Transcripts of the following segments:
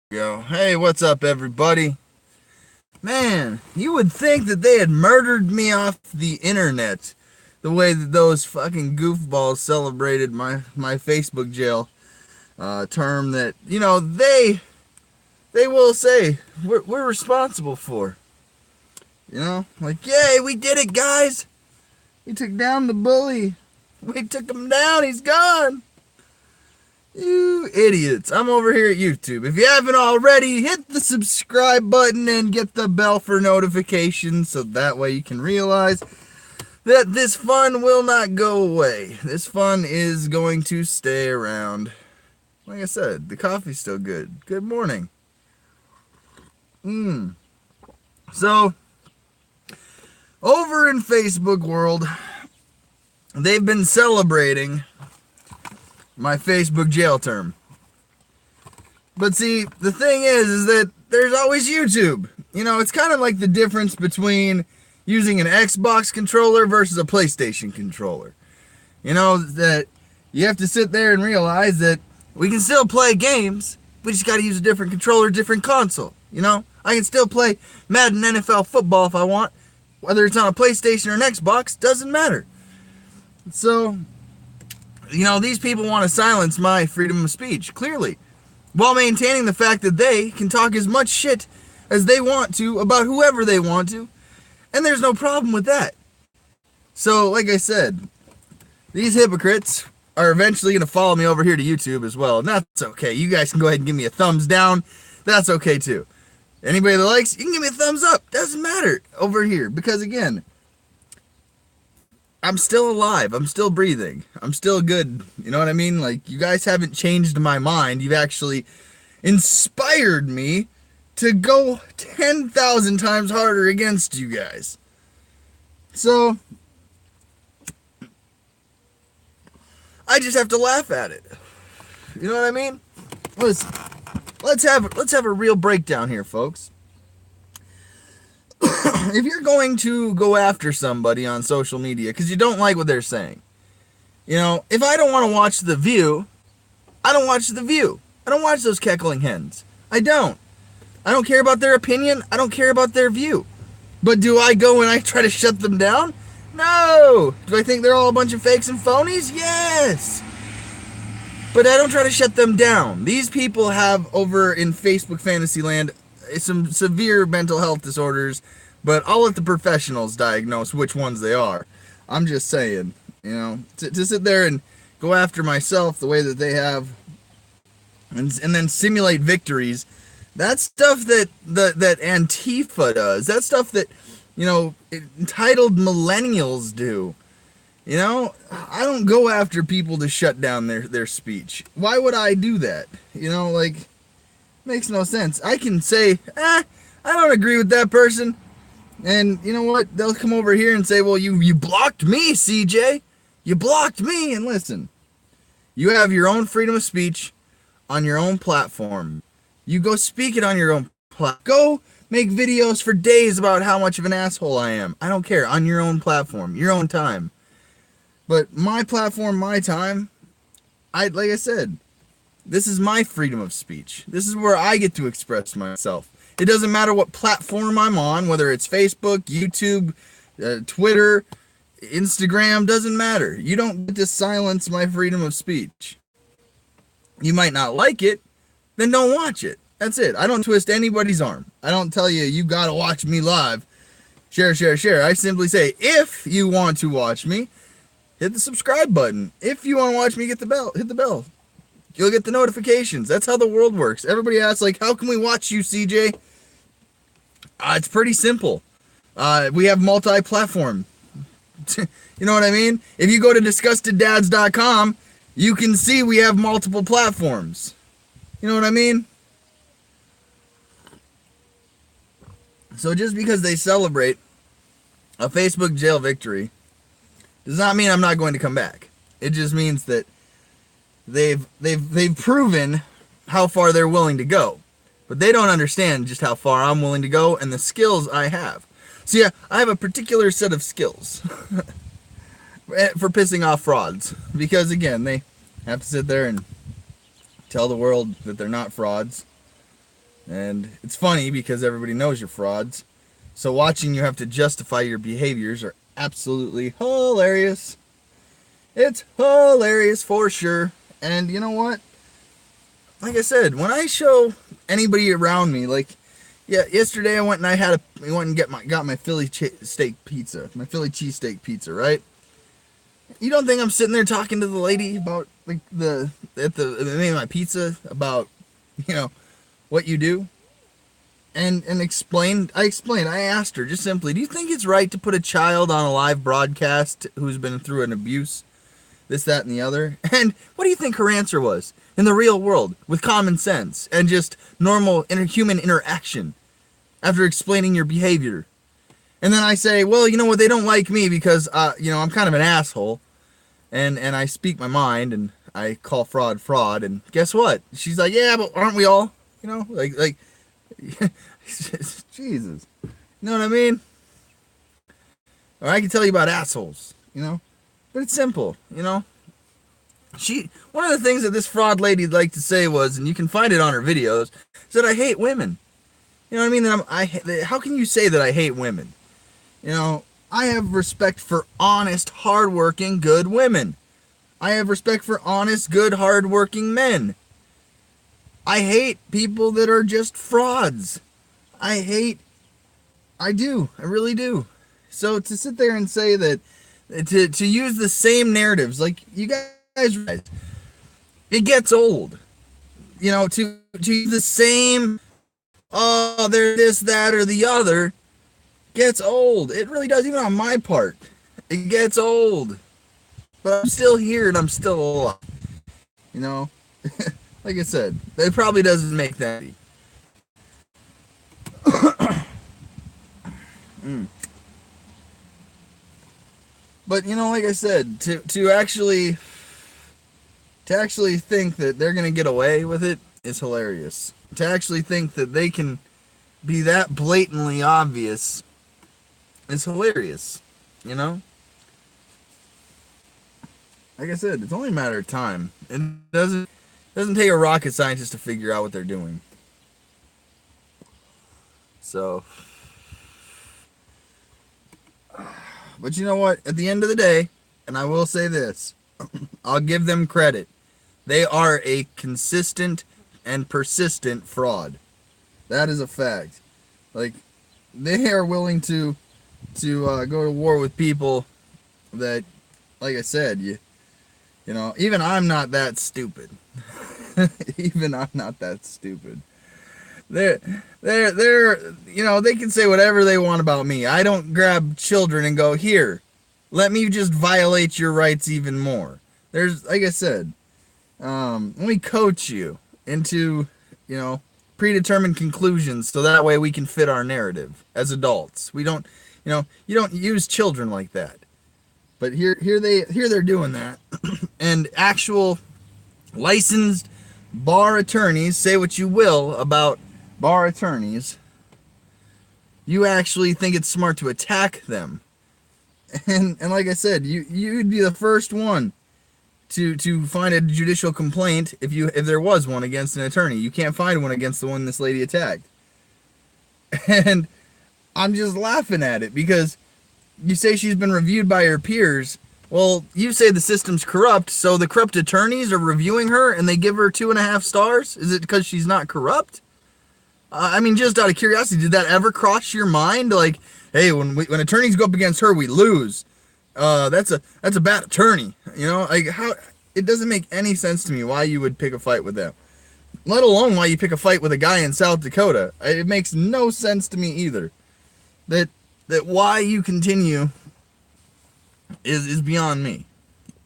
Go. Hey, what's up, everybody? Man, you would think that they had murdered me off the internet the way that those fucking goofballs celebrated my Facebook jail term that, they will say we're responsible for. Like, yay, we did it, guys. We took down the bully. We took him down. He's gone. You idiots. I'm over here at YouTube. If you haven't already, hit the subscribe button and get the bell for notifications so that way you can realize that this fun will not go away. This fun is going to stay around. Like I said, the coffee's still good. Good morning. So, over in Facebook world, they've been celebrating my Facebook jail term. But see, the thing is that there's always YouTube. It's kind of like the difference between using an Xbox controller versus a PlayStation controller. That you have to sit there and realize that we can still play games, we just got to use a different controller, different console. I can still play Madden NFL football if I want, whether it's on a PlayStation or an Xbox, doesn't matter. So, these people want to silence my freedom of speech, clearly, while maintaining the fact that they can talk as much shit as they want to about whoever they want to, and there's no problem with that. So, like I said, these hypocrites are eventually going to follow me over here to YouTube as well, and that's okay. You guys can go ahead and give me a thumbs down. That's okay, too. Anybody that likes, you can give me a thumbs up. Doesn't matter over here, because, again, I'm still alive. I'm still breathing. I'm still good. You know what I mean? Like, you guys haven't changed my mind. You've actually inspired me to go 10,000 times harder against you guys. So, I just have to laugh at it. You know what I mean? Let's have a real breakdown here, folks. If you're going to go after somebody on social media because you don't like what they're saying, if I don't want to watch The View, I don't watch The View. I don't watch those cackling hens. I don't care about their opinion. I don't care about their view. But do I go and I try to shut them down? No. Do I think they're all a bunch of fakes and phonies? Yes. But I don't try to shut them down. These people have, over in Facebook Fantasyland, some severe mental health disorders, but I'll let the professionals diagnose which ones they are. I'm just saying, to sit there and go after myself the way that they have, and then simulate victories, that's stuff that Antifa does. That's stuff that, entitled millennials do. I don't go after people to shut down their speech. Why would I do that? Makes no sense. I can say, I don't agree with that person. And you know what? They'll come over here and say, well, you blocked me, CJ. You blocked me. And listen, you have your own freedom of speech on your own platform. You go speak it on your own platform. Go make videos for days about how much of an asshole I am. I don't care. On your own platform, your own time. But my platform, my time, like I said, this is my freedom of speech. This is where I get to express myself. It doesn't matter what platform I'm on, whether it's Facebook, YouTube, Twitter, Instagram, doesn't matter. You don't get to silence my freedom of speech. You might not like it, then don't watch it. That's it. I don't twist anybody's arm. I don't tell you, you gotta watch me live. Share, share, share. I simply say, if you want to watch me, hit the subscribe button. If you want to watch me, hit the bell. You'll get the notifications. That's how the world works. Everybody asks, how can we watch you, CJ? It's pretty simple. We have multi-platform. You know what I mean? If you go to disgusteddads.com, you can see we have multiple platforms. You know what I mean? So just because they celebrate a Facebook jail victory does not mean I'm not going to come back. It just means that they've proven how far they're willing to go. But they don't understand just how far I'm willing to go and the skills I have. So yeah, I have a particular set of skills for pissing off frauds. Because again, they have to sit there and tell the world that they're not frauds. And it's funny because everybody knows you're frauds. So watching you have to justify your behaviors are absolutely hilarious. It's hilarious for sure. And you know what? Like I said, when I show anybody around me, like, yeah, yesterday I went and got my Philly steak pizza, my Philly cheesesteak pizza, right? You don't think I'm sitting there talking to the lady about like the name of my pizza, about, you know, what you do? And I asked her just simply, do you think it's right to put a child on a live broadcast who's been through an abuse, this, that, and the other? And what do you think her answer was? In the real world, with common sense and just normal human interaction, after explaining your behavior. And then I say, well, you know what, they don't like me because, I'm kind of an asshole, and I speak my mind, and I call fraud, and guess what? She's like, yeah, but aren't we all? You know, like, Jesus. You know what I mean? Or I can tell you about assholes, you know? But it's simple, you know? One of the things that this fraud lady liked to say was, and you can find it on her videos, is that I hate women. You know what I mean? How can you say that I hate women? You know, I have respect for honest, hardworking, good women. I have respect for honest, good, hardworking men. I hate people that are just frauds. I do. I really do. So to sit there and say that, to use the same narratives, like, you guys, it gets old. You know, to use the same, oh, they're this, that, or the other, gets old. It really does, even on my part. It gets old. But I'm still here and I'm still alive. You know? Like I said, it probably doesn't make that easy. But, you know, like I said, to actually think that they're going to get away with it is hilarious. To actually think that they can be that blatantly obvious is hilarious, you know? Like I said, it's only a matter of time. It doesn't take a rocket scientist to figure out what they're doing. So, but you know what? At the end of the day, and I will say this, I'll give them credit. They are a consistent and persistent fraud. That is a fact. Like, they are willing to go to war with people that, like I said, you know, even I'm not that stupid. Even I'm not that stupid. They're, you know, they can say whatever they want about me. I don't grab children and go, here, let me just violate your rights even more. There's, like I said, let me coach you into, you know, predetermined conclusions so that way we can fit our narrative as adults. We don't, you know, you don't use children like that. But here they're doing that. And actual licensed bar attorneys, say what you will about bar attorneys, you actually think it's smart to attack them. And like I said, you'd be the first one to find a judicial complaint if there was one against an attorney. You can't find one against the one this lady attacked. And I'm just laughing at it because you say she's been reviewed by her peers. Well, you say the system's corrupt, so the corrupt attorneys are reviewing her and they give her 2.5 stars? Is it because she's not corrupt? I mean, just out of curiosity, did that ever cross your mind? Like, hey, when attorneys go up against her, we lose. That's a bad attorney. You know, like, how, it doesn't make any sense to me why you would pick a fight with them. Let alone why you pick a fight with a guy in South Dakota. It makes no sense to me either. That why you continue is beyond me.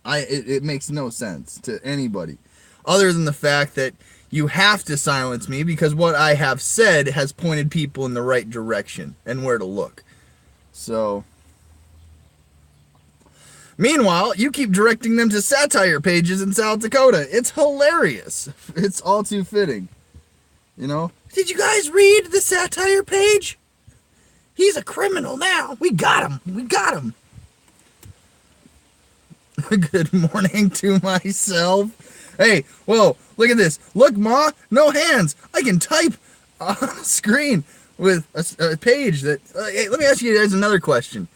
It makes no sense to anybody, other than the fact that you have to silence me because what I have said has pointed people in the right direction and where to look. So, meanwhile, you keep directing them to satire pages in South Dakota. It's hilarious. It's all too fitting. You know? Did you guys read the satire page? He's a criminal now. We got him. We got him. Good morning to myself. Hey, whoa, look at this. Look, Ma, no hands. I can type on a screen with a page that. Hey, let me ask you guys another question.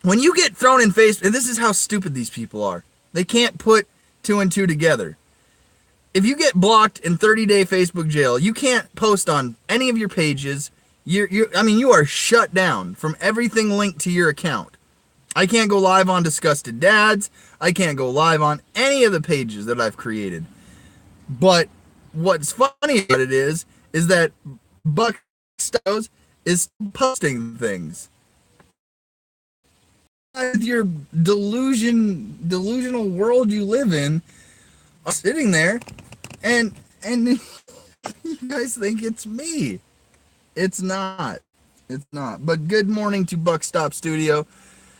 When you get thrown in face, and this is how stupid these people are. They can't put two and two together. If you get blocked in 30-day Facebook jail, you can't post on any of your pages. You are shut down from everything linked to your account. I can't go live on Disgusted Dads. I can't go live on any of the pages that I've created. But what's funny about it is that Buck Stows is posting things. With your delusional world you live in, sitting there, and you guys think it's me. It's not. It's not. But good morning to Buckstop Studio.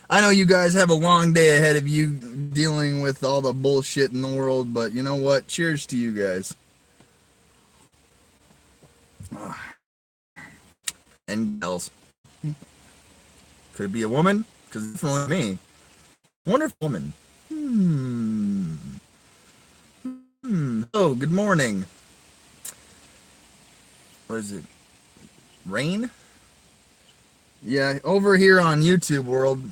I know you guys have a long day ahead of you dealing with all the bullshit in the world, but you know what? Cheers to you guys. And gals. Could it be a woman? Because it's not me. Wonderful woman. Oh, good morning. What is it? Rain? Yeah, over here on YouTube world,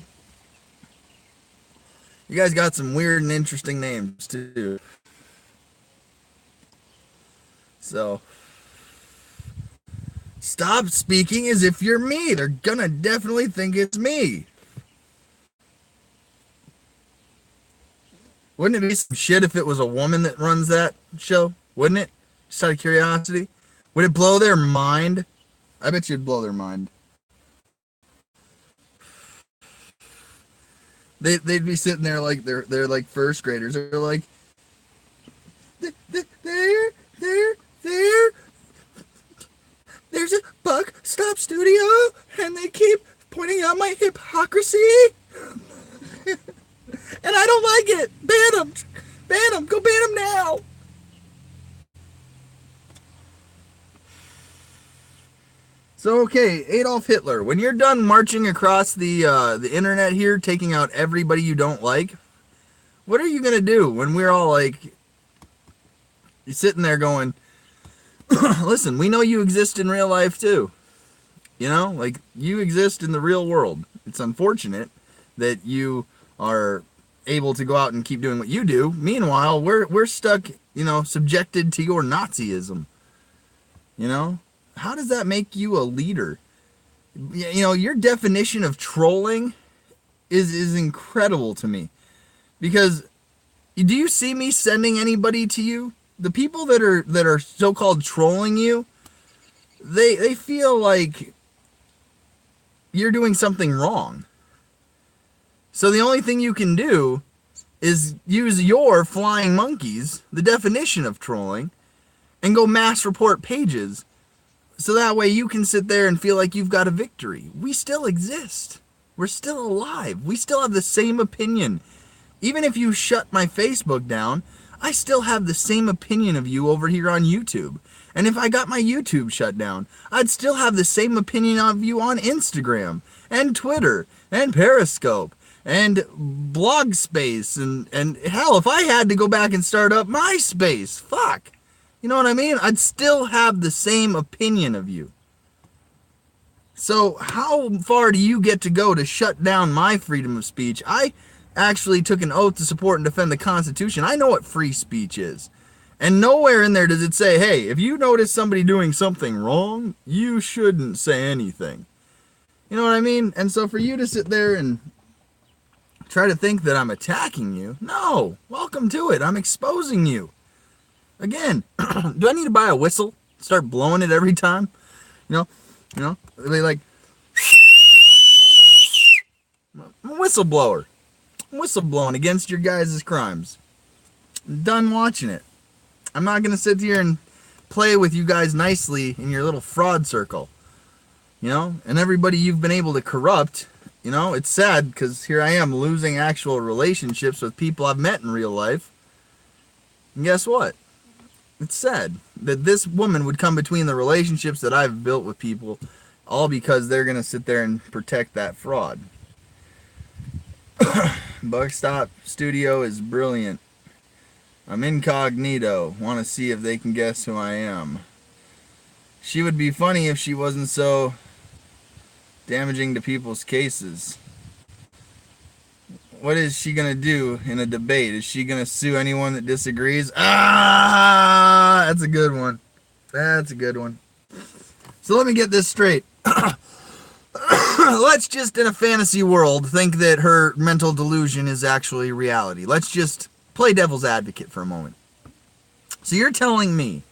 you guys got some weird and interesting names too. So, stop speaking as if you're me. They're gonna definitely think it's me. Wouldn't it be some shit if it was a woman that runs that show? Wouldn't it? Just out of curiosity. Would it blow their mind? I bet you'd blow their mind. They'd be sitting there like they're like first graders. They're like, there's a Buckstop Studio, and they keep pointing out my hypocrisy. And I don't like it. Ban them. Ban them. Go ban them now. So, okay, Adolf Hitler, when you're done marching across the internet here, taking out everybody you don't like, what are you going to do when we're all like, you're sitting there going, listen, we know you exist in real life too. You know, like, you exist in the real world. It's unfortunate that you are able to go out and keep doing what you do. Meanwhile, we're stuck, you know, subjected to your Nazism. You know? How does that make you a leader? You know, your definition of trolling is incredible to me. Because do you see me sending anybody to you? The people that are so-called trolling you, they feel like you're doing something wrong. So the only thing you can do is use your flying monkeys, the definition of trolling, and go mass report pages. So that way you can sit there and feel like you've got a victory. We still exist. We're still alive. We still have the same opinion. Even if you shut my Facebook down, I still have the same opinion of you over here on YouTube. And if I got my YouTube shut down, I'd still have the same opinion of you on Instagram and Twitter and Periscope and Blogspace and hell, if I had to go back and start up MySpace, fuck. You know what I mean? I'd still have the same opinion of you. So how far do you get to go to shut down my freedom of speech? I actually took an oath to support and defend the Constitution. I know what free speech is. And nowhere in there does it say, hey, if you notice somebody doing something wrong, you shouldn't say anything. You know what I mean? And so for you to sit there and try to think that I'm attacking you, no, welcome to it. I'm exposing you. Again, do I need to buy a whistle? Start blowing it every time? You know, they like, I'm a whistleblower. I'm whistleblowing against your guys' crimes. I'm done watching it. I'm not going to sit here and play with you guys nicely in your little fraud circle. You know, and everybody you've been able to corrupt, you know, it's sad because here I am losing actual relationships with people I've met in real life. And guess what? It's sad that this woman would come between the relationships that I've built with people, all because they're going to sit there and protect that fraud. Buckstop Studio is brilliant. I'm incognito. Want to see if they can guess who I am. She would be funny if she wasn't so damaging to people's cases. What is she going to do in a debate? Is she going to sue anyone that disagrees? Ah, that's a good one. That's a good one. So let me get this straight. Let's just, in a fantasy world, think that her mental delusion is actually reality. Let's just play devil's advocate for a moment. So you're telling me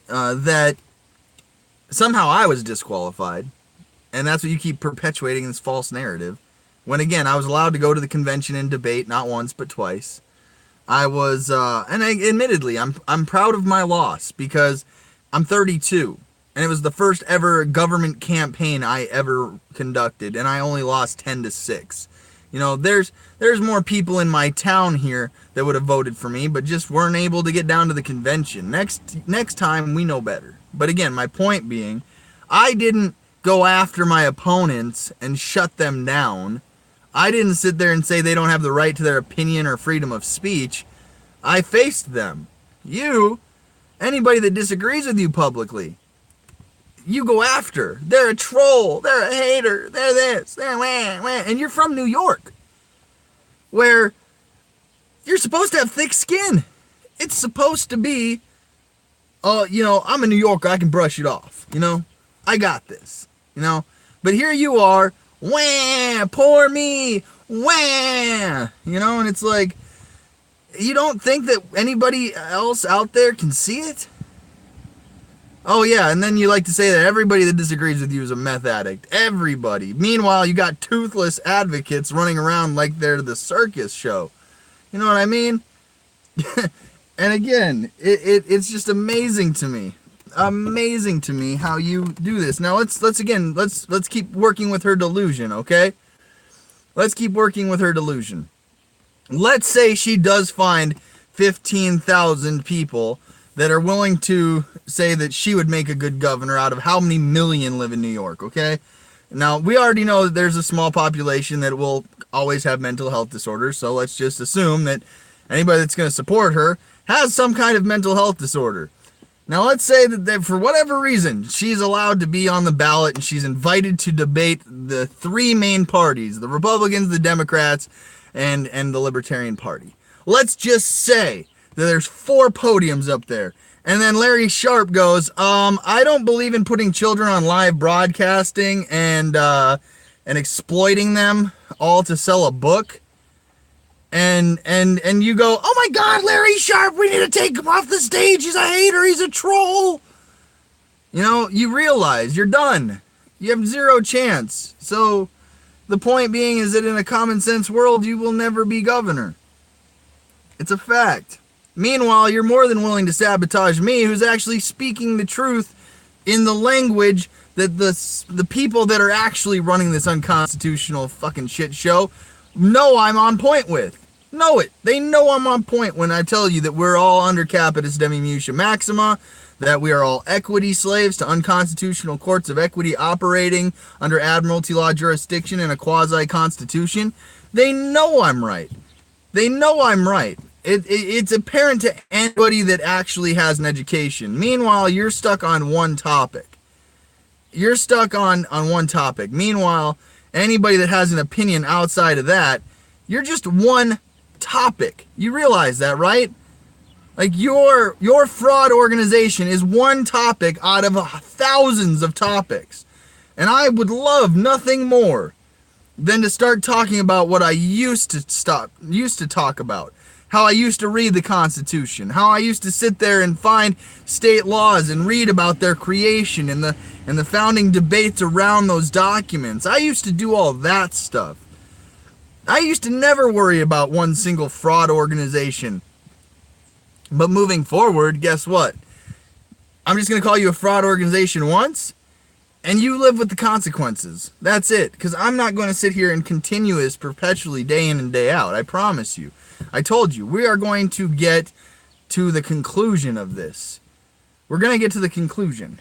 that somehow I was disqualified, and that's what you keep perpetuating, this false narrative, when again, I was allowed to go to the convention and debate, not once, but twice. I was, admittedly, I'm proud of my loss, because I'm 32, and it was the first ever government campaign I ever conducted, and I only lost 10-6. You know, there's more people in my town here that would have voted for me, but just weren't able to get down to the convention. Next time, we know better. But again, my point being, I didn't go after my opponents and shut them down. I didn't sit there and say they don't have the right to their opinion or freedom of speech. I faced them. You, anybody that disagrees with you publicly, you go after. They're a troll. They're a hater. They're this. They're wah, wah. And you're from New York, where you're supposed to have thick skin. It's supposed to be, I'm a New Yorker. I can brush it off. I got this. But here you are, wah, poor me, wah. And it's like, you don't think that anybody else out there can see it? Oh yeah, and then you like to say that everybody that disagrees with you is a meth addict. Everybody. Meanwhile, you got toothless advocates running around like they're the circus show. You know what I mean? And again, it's just amazing to me. Amazing to me how you do this. Now let's keep working with her delusion, okay? Let's keep working with her delusion. Let's say she does find 15,000 people that are willing to say that she would make a good governor out of how many million live in New York, okay? Now, we already know that there's a small population that will always have mental health disorders, so let's just assume that anybody that's going to support her has some kind of mental health disorder. Now, let's say that for whatever reason, she's allowed to be on the ballot and she's invited to debate the three main parties, the Republicans, the Democrats, and the Libertarian Party. Let's just say that there's 4 podiums up there. And then Larry Sharp goes, I don't believe in putting children on live broadcasting and exploiting them all to sell a book. And you go, oh my God, Larry Sharp, we need to take him off the stage. He's a hater. He's a troll. You realize you're done. You have 0 chance. So the point being is that in a common sense world, you will never be governor. It's a fact. Meanwhile, you're more than willing to sabotage me, who's actually speaking the truth in the language that the people that are actually running this unconstitutional fucking shit show know I'm on point with. Know it. They know I'm on point when I tell you that we're all under capitis demimutia maxima, that we are all equity slaves to unconstitutional courts of equity operating under admiralty law jurisdiction in a quasi-constitution. They know I'm right. They know I'm right. It's apparent to anybody that actually has an education. Meanwhile, you're stuck on one topic. You're stuck on one topic. Meanwhile, anybody that has an opinion outside of that, you're just one topic. You realize that, right? Like your fraud organization is one topic out of thousands of topics. And I would love nothing more than to start talking about what I used to talk about. How I used to read the Constitution, how I used to sit there and find state laws and read about their creation and the founding debates around those documents. I used to do all that stuff. I used to never worry about one single fraud organization. But moving forward, guess what? I'm just going to call you a fraud organization once, and you live with the consequences. That's it. Because I'm not going to sit here and continue this perpetually day in and day out. I promise you. I told you, we are going to get to the conclusion of this. We're going to get to the conclusion.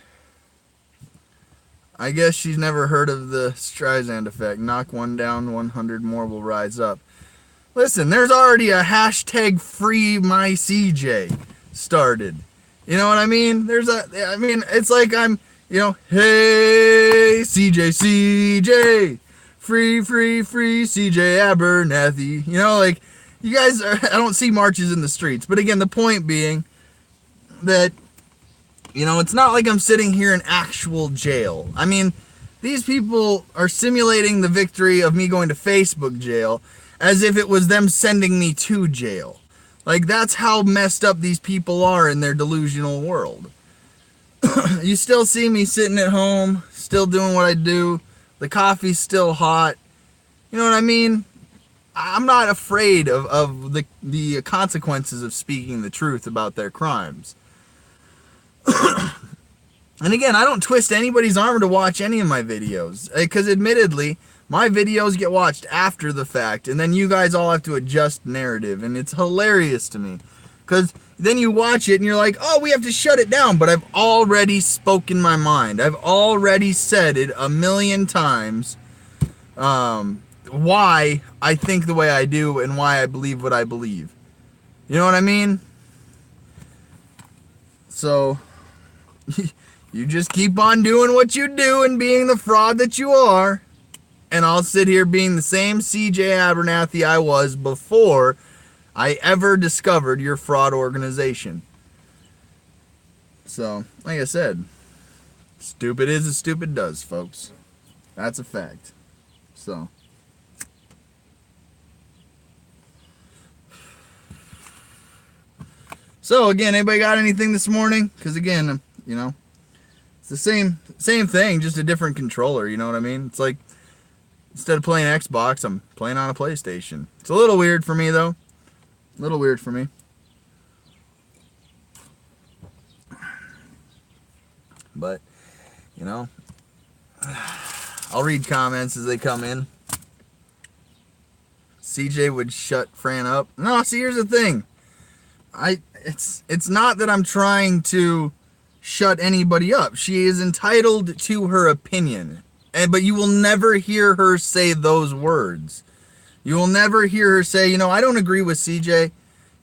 I guess she's never heard of the Streisand effect. Knock one down, 100 more will rise up. Listen, there's already a hashtag free my CJ started. You know what I mean? It's like I'm, hey, CJ, free CJ Abernathy. Like, you guys I don't see marches in the streets. But again, the point being that, it's not like I'm sitting here in actual jail. I mean, these people are simulating the victory of me going to Facebook jail as if it was them sending me to jail. Like, that's how messed up these people are in their delusional world. You still see me sitting at home, still doing what I do. The coffee's still hot. You know what I mean? I'm not afraid of the consequences of speaking the truth about their crimes. And again, I don't twist anybody's arm to watch any of my videos. Because admittedly, my videos get watched after the fact, and then you guys all have to adjust narrative, and it's hilarious to me. Because then you watch it, and you're like, oh, we have to shut it down, but I've already spoken my mind. I've already said it a million times, why I think the way I do, and why I believe what I believe. You know what I mean? So, you just keep on doing what you do, and being the fraud that you are. And I'll sit here being the same CJ Abernathy I was before I ever discovered your fraud organization. So, like I said, stupid is as stupid does, folks. That's a fact. So. So, again, anybody got anything this morning? Because, again, it's the same thing, just a different controller, you know what I mean? It's like, instead of playing Xbox, I'm playing on a PlayStation. It's a little weird for me, though. A little weird for me. But, I'll read comments as they come in. CJ would shut Fran up. No, see, here's the thing. It's not that I'm trying to shut anybody up. She is entitled to her opinion. But you will never hear her say those words. You will never hear her say, I don't agree with CJ.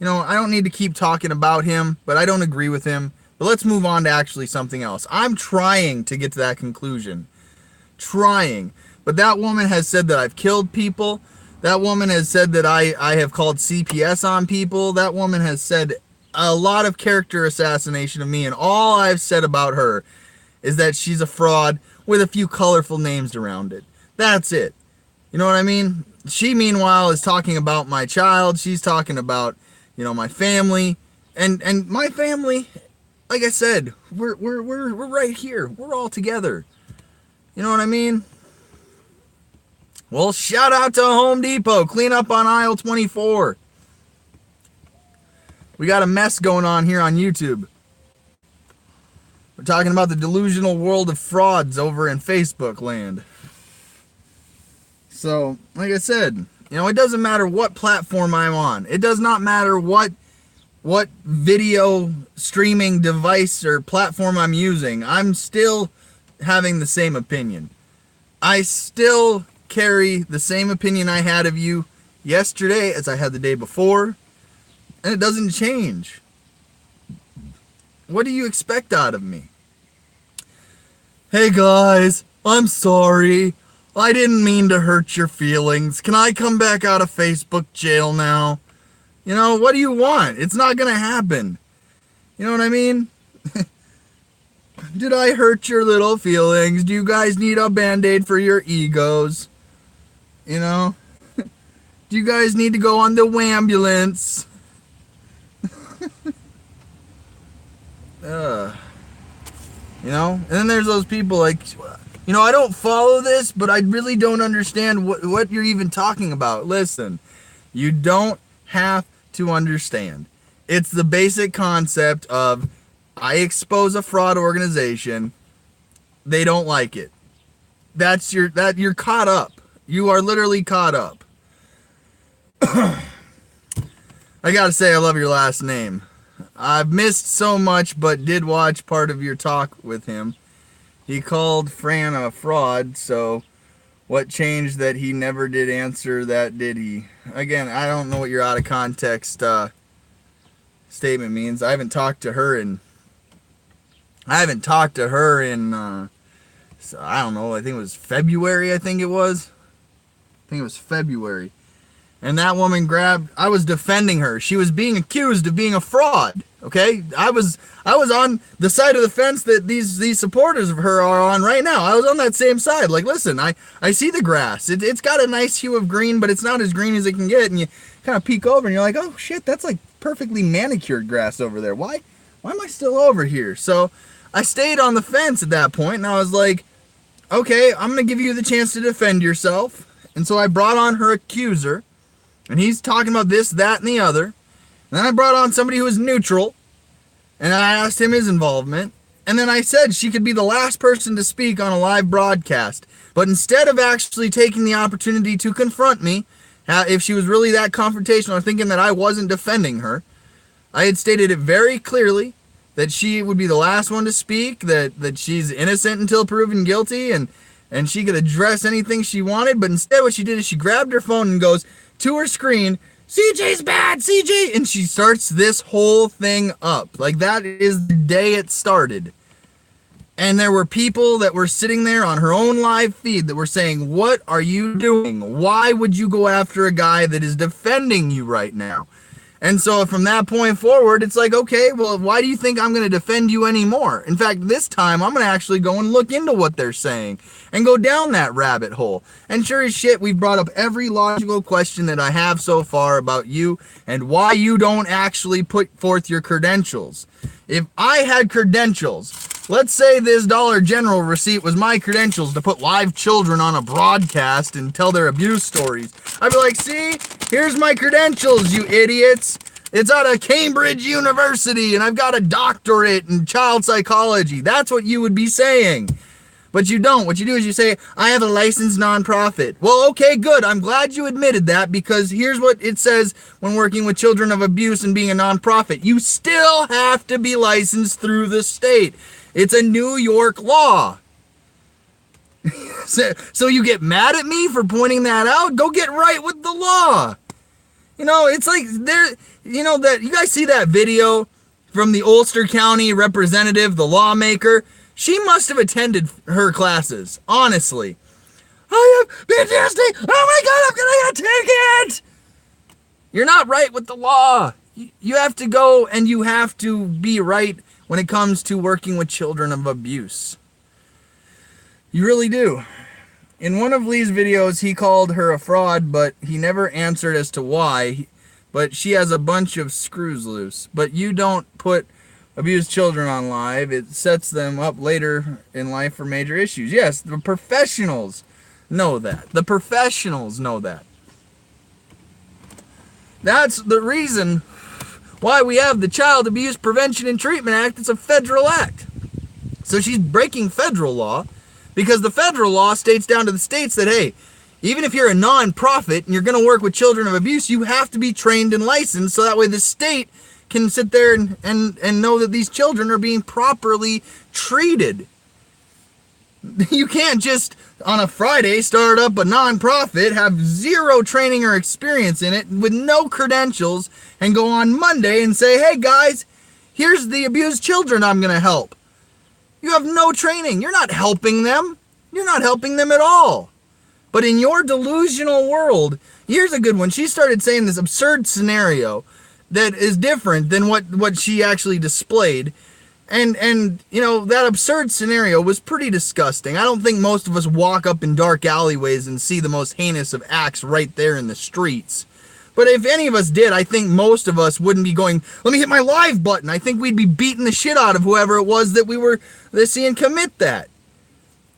I don't need to keep talking about him, but I don't agree with him. But let's move on to actually something else. I'm trying to get to that conclusion. Trying. But that woman has said that I've killed people. That woman has said that I have called CPS on people. That woman has said a lot of character assassination of me. And all I've said about her is that she's a fraud with a few colorful names around it. That's it. You know what I mean? She, meanwhile, is talking about my child. She's talking about, my family. And my family, like I said, we're right here. We're all together. You know what I mean? Well, shout out to Home Depot. Clean up on aisle 24. We got a mess going on here on YouTube. We're talking about the delusional world of frauds over in Facebook land. So, like I said, it doesn't matter what platform I'm on. It does not matter what video streaming device or platform I'm using. I'm still having the same opinion. I still carry the same opinion I had of you yesterday as I had the day before. And it doesn't change. What do you expect out of me? Hey guys, I'm sorry. I didn't mean to hurt your feelings. Can I come back out of Facebook jail now? What do you want? It's not gonna happen. You know what I mean? Did I hurt your little feelings? Do you guys need a band-aid for your egos? Do you guys need to go on the wambulance? And then there's those people like, I don't follow this, but I really don't understand what you're even talking about. Listen, you don't have to understand. It's the basic concept of, I expose a fraud organization, they don't like it. You're caught up. You are literally caught up. I gotta say, I love your last name. I've missed so much, but did watch part of your talk with him. He called Fran a fraud, so What changed that he never did answer that, did he? Again, I don't know what your out of context statement means. I haven't talked to her in so I don't know, I think it was February, I think it was February. And that woman I was defending her. She was being accused of being a fraud. Okay? I was on the side of the fence that these supporters of her are on right now. I was on that same side. Like, listen, I see the grass. It's got a nice hue of green, but it's not as green as it can get. And you kind of peek over and you're like, oh shit, that's like perfectly manicured grass over there. Why am I still over here? So I stayed on the fence at that point, and I was like, okay, I'm going to give you the chance to defend yourself. And so I brought on her accuser, and he's talking about this, that, and the other. And then I brought on somebody who was neutral, and I asked him his involvement. And then I said she could be the last person to speak on a live broadcast. But instead of actually taking the opportunity to confront me, if she was really that confrontational or thinking that I wasn't defending her, I had stated it very clearly that she would be the last one to speak, that she's innocent until proven guilty, and she could address anything she wanted. But instead what she did is she grabbed her phone and goes to her screen, CJ's bad, CJ, and she starts this whole thing up. Like, that is the day it started. And there were people that were sitting there on her own live feed that were saying, what are you doing? Why would you go after a guy that is defending you right now? And so from that point forward, it's like, okay, well, why do you think I'm going to defend you anymore? In fact, this time I'm going to actually go and look into what they're saying and go down that rabbit hole. And sure as shit, we've brought up every logical question that I have so far about you and why you don't actually put forth your credentials. If I had credentials, let's say this Dollar General receipt was my credentials to put live children on a broadcast and tell their abuse stories, I'd be like, see, here's my credentials, you idiots. It's out of Cambridge University, and I've got a doctorate in child psychology. That's what you would be saying. But you don't. What you do is you say, I have a licensed nonprofit. Well, okay, good. I'm glad you admitted that, because here's what it says when working with children of abuse and being a nonprofit. You still have to be licensed through the state. It's a New York law. So you get mad at me for pointing that out? Go get right with the law. You know, it's like that you guys see that video from the Ulster County representative, the lawmaker? She must have attended her classes, honestly. I have PTSD. Oh my God, I'm gonna get a ticket. You're not right with the law. You have to go and you have to be right when it comes to working with children of abuse. You really do. In one of Lee's videos, he called her a fraud, but he never answered as to why. But she has a bunch of screws loose. But you don't put abused children on live. It sets them up later in life for major issues. Yes, the professionals know that. The professionals know that. That's the reason why we have the Child Abuse Prevention and Treatment Act. It's a federal act. So she's breaking federal law because the federal law states down to the states that, hey, even if you're a non-profit and you're going to work with children of abuse, you have to be trained and licensed so that way the state can sit there and know that these children are being properly treated. You can't just on a Friday start up a non-profit, have zero training or experience in it with no credentials, and go on Monday and say, hey guys, here's the abused children I'm going to help. You have no training. You're not helping them. You're not helping them at all. But in your delusional world, here's a good one. She started saying this absurd scenario that is different than what she actually displayed. And you know, that absurd scenario was pretty disgusting. I don't think most of us walk up in dark alleyways and see the most heinous of acts right there in the streets. But if any of us did, I think most of us wouldn't be going, let me hit my live button. I think we'd be beating the shit out of whoever it was that we were seeing commit that.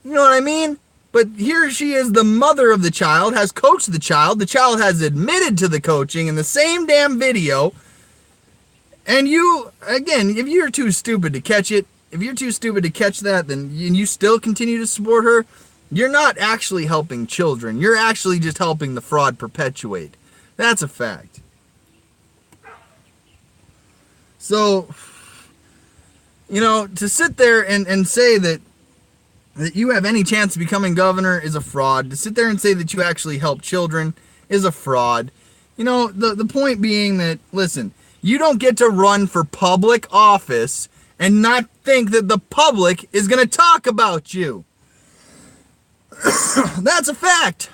You know what I mean? But here she is, the mother of the child, has coached the child has admitted to the coaching in the same damn video. And you, again, if you're too stupid to catch it, if you're too stupid to catch that, then you still continue to support her, you're not actually helping children. You're actually just helping the fraud perpetuate. That's a fact. So, you know, to sit there and say that that you have any chance of becoming governor is a fraud. To sit there and say that you actually help children is a fraud. You know, the point being that, listen, you don't get to run for public office and not think that the public is going to talk about you. That's a fact.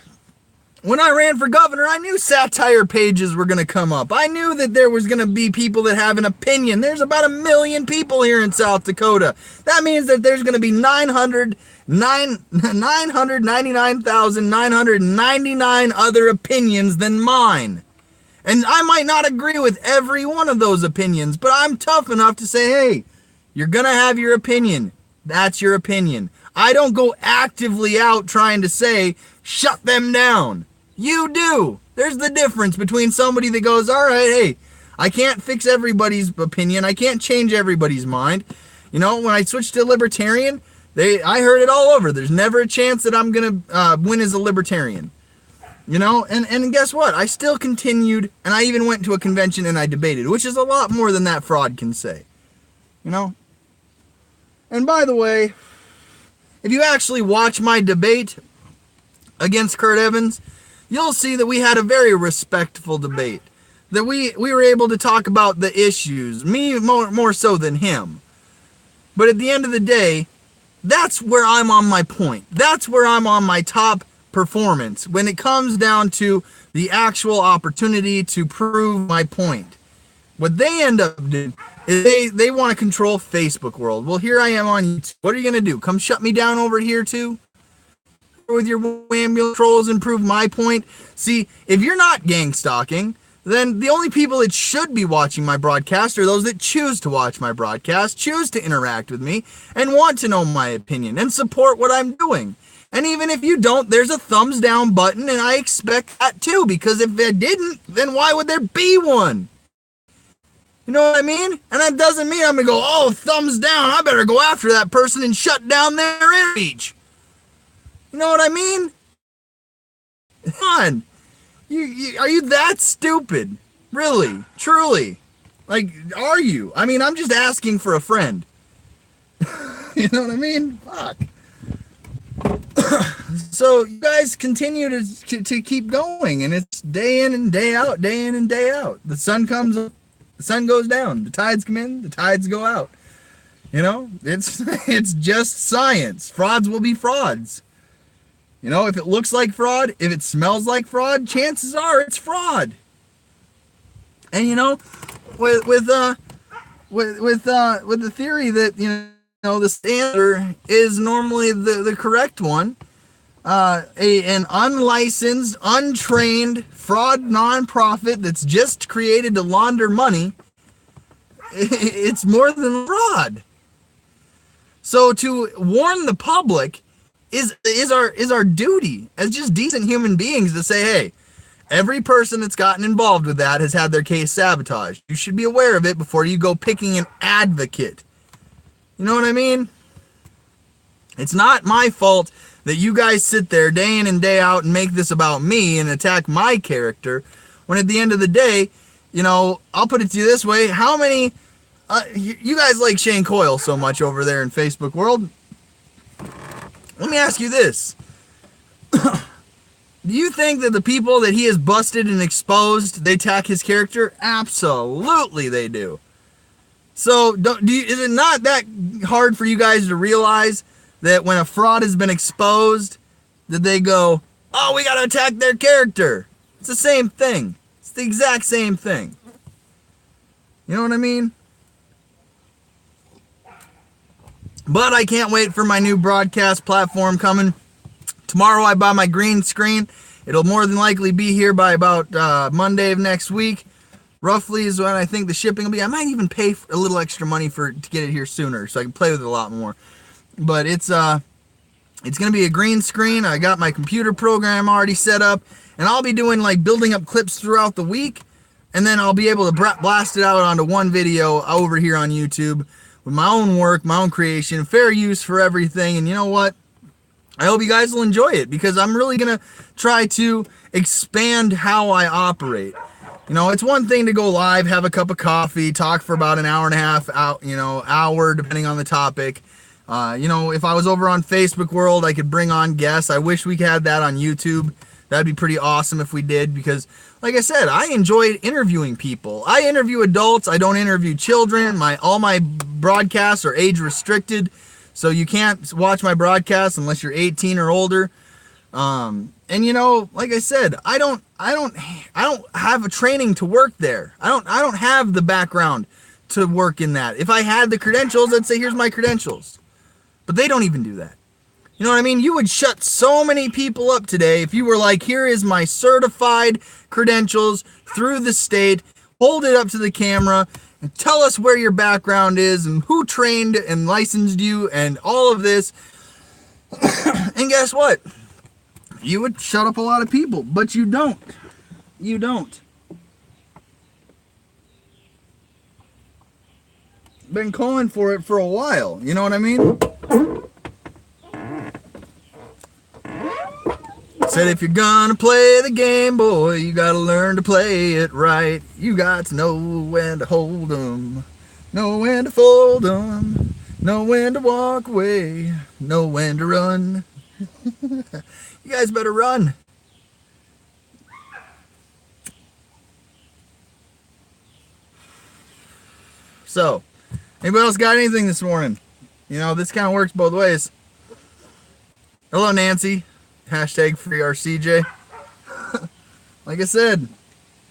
When I ran for governor, I knew satire pages were going to come up. I knew that there was going to be people that have an opinion. There's about 1 million people here in South Dakota. That means that there's going to be 999,999 other opinions than mine. And I might not agree with every one of those opinions, but I'm tough enough to say, hey, you're going to have your opinion. That's your opinion. I don't go actively out trying to say, shut them down. You do. There's the difference between somebody that goes, all right, hey, I can't fix everybody's opinion. I can't change everybody's mind. You know, when I switched to libertarian, I heard it all over. There's never a chance that I'm going to win as a libertarian. You know, and guess what? I still continued, and I even went to a convention and I debated, which is a lot more than that fraud can say. You know? And by the way, if you actually watch my debate against Kurt Evans, you'll see that we had a very respectful debate. That we were able to talk about the issues, me more so than him. But at the end of the day, that's where I'm on my point. That's where I'm on my top performance when it comes down to the actual opportunity to prove my point. What they end up doing is they want to control Facebook world. Well, here I am on YouTube. What are you going to do? Come shut me down over here too? With your whammy trolls and prove my point? See, if you're not gang stalking, then the only people that should be watching my broadcast are those that choose to watch my broadcast, choose to interact with me, and want to know my opinion and support what I'm doing. And even if you don't, there's a thumbs down button, and I expect that too, because if it didn't, then why would there be one? You know what I mean? And that doesn't mean I'm going to go, oh, thumbs down, I better go after that person and shut down their image. You know what I mean? Come on. Are you that stupid? Really? Truly? Like, are you? I mean, I'm just asking for a friend. You know what I mean? Fuck. So you guys continue to keep going, and it's day in and day out, day in and day out. The sun comes up, the sun goes down, the tides come in, the tides go out. You know, it's just science. Frauds will be frauds. You know, if it looks like fraud, if it smells like fraud, chances are it's fraud. And you know, with the theory that, you know, the standard is normally the correct one, an unlicensed, untrained, fraud nonprofit that's just created to launder money, it's more than fraud. So to warn the public is our duty as just decent human beings to say, hey, every person that's gotten involved with that has had their case sabotaged. You should be aware of it before you go picking an advocate. You know what I mean? It's not my fault that you guys sit there day in and day out and make this about me and attack my character, when at the end of the day, you know, I'll put it to you this way, how many, you guys like Shane Coyle so much over there in Facebook world. Let me ask you this. Do you think that the people that he has busted and exposed, they attack his character? Absolutely they do. So is it not that hard for you guys to realize that when a fraud has been exposed, that they go, oh, we got to attack their character? It's the same thing. It's the exact same thing. You know what I mean? But I can't wait for my new broadcast platform coming. Tomorrow I buy my green screen. It'll more than likely be here by about Monday of next week. Roughly is when I think the shipping will be. I might even pay a little extra money to get it here sooner, so I can play with it a lot more. But it's going to be a green screen. I got my computer program already set up, and I'll be doing like building up clips throughout the week, and then I'll be able to blast it out onto one video over here on YouTube with my own work, my own creation, fair use for everything. And you know what? I hope you guys will enjoy it, because I'm really going to try to expand how I operate. You know, it's one thing to go live, have a cup of coffee, talk for about an hour and a half, hour, depending on the topic. If I was over on Facebook World, I could bring on guests. I wish we had that on YouTube. That'd be pretty awesome if we did, because like I said, I enjoy interviewing people. I interview adults. I don't interview children. All my broadcasts are age restricted, so you can't watch my broadcasts unless you're 18 or older. Like I said, I don't have a training to work there. I don't have the background to work in that. If I had the credentials, I'd say here's my credentials. But they don't even do that. You know what I mean? You would shut so many people up today if you were like, here is my certified credentials through the state, hold it up to the camera, and tell us where your background is and who trained and licensed you and all of this. And guess what? You would shut up a lot of people, but you don't. You don't. Been calling for it for a while. You know what I mean? Said if you're gonna play the game, boy, you gotta learn to play it right. You got to know when to hold 'em, know when to fold 'em, know when to walk away, know when to run. You guys better run. So, anybody else got anything this morning? This kind of works both ways. Hello, Nancy. Hashtag free RCJ. Like I said,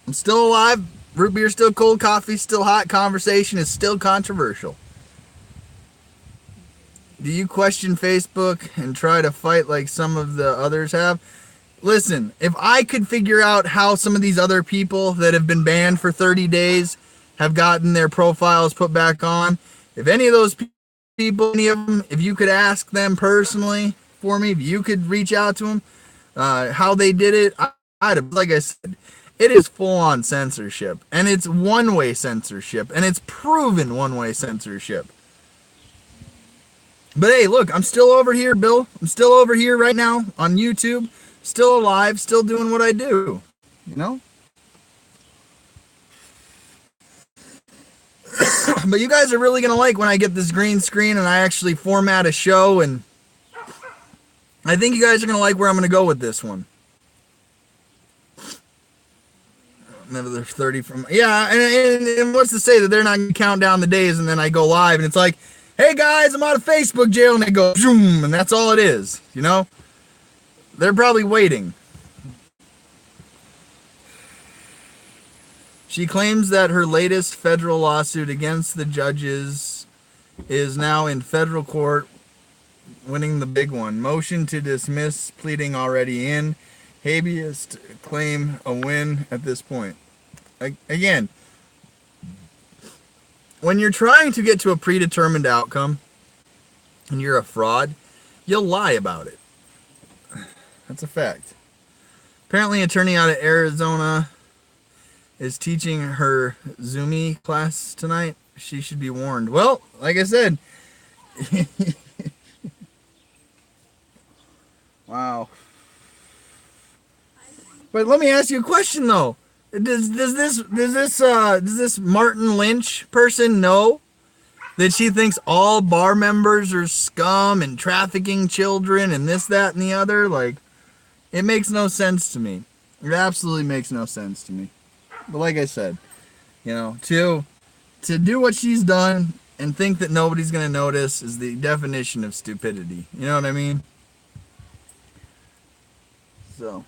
I'm still alive. Root beer's still cold. Coffee's still hot. Conversation is still controversial. Do you question Facebook and try to fight like some of the others have? Listen, if I could figure out how some of these other people that have been banned for 30 days have gotten their profiles put back on, if any of those people, any of them, if you could ask them personally for me, if you could reach out to them, how they did it, like I said, it is full-on censorship, and it's one-way censorship, and it's proven one-way censorship. But hey, look, I'm still over here, Bill. I'm still over here right now on YouTube, still alive, still doing what I do, But you guys are really going to like when I get this green screen and I actually format a show, and I think you guys are going to like where I'm going to go with this one. Another 30 from... Yeah, and what's to say that they're not going to count down the days and then I go live and it's like, hey guys, I'm out of Facebook jail, and they go, zoom, and that's all it is, They're probably waiting. She claims that her latest federal lawsuit against the judges is now in federal court, winning the big one. Motion to dismiss pleading already in. Habeas claim a win at this point. Again, when you're trying to get to a predetermined outcome and you're a fraud, you'll lie about it. That's a fact. Apparently, an attorney out of Arizona is teaching her Zoomy class tonight. She should be warned. Well, like I said, wow. But let me ask you a question though. Does this Martin Lynch person know that she thinks all bar members are scum and trafficking children and this, that, and the other? Like, it makes no sense to me. It absolutely makes no sense to me. But like I said, to do what she's done and think that nobody's going to notice is the definition of stupidity. You know what I mean? So.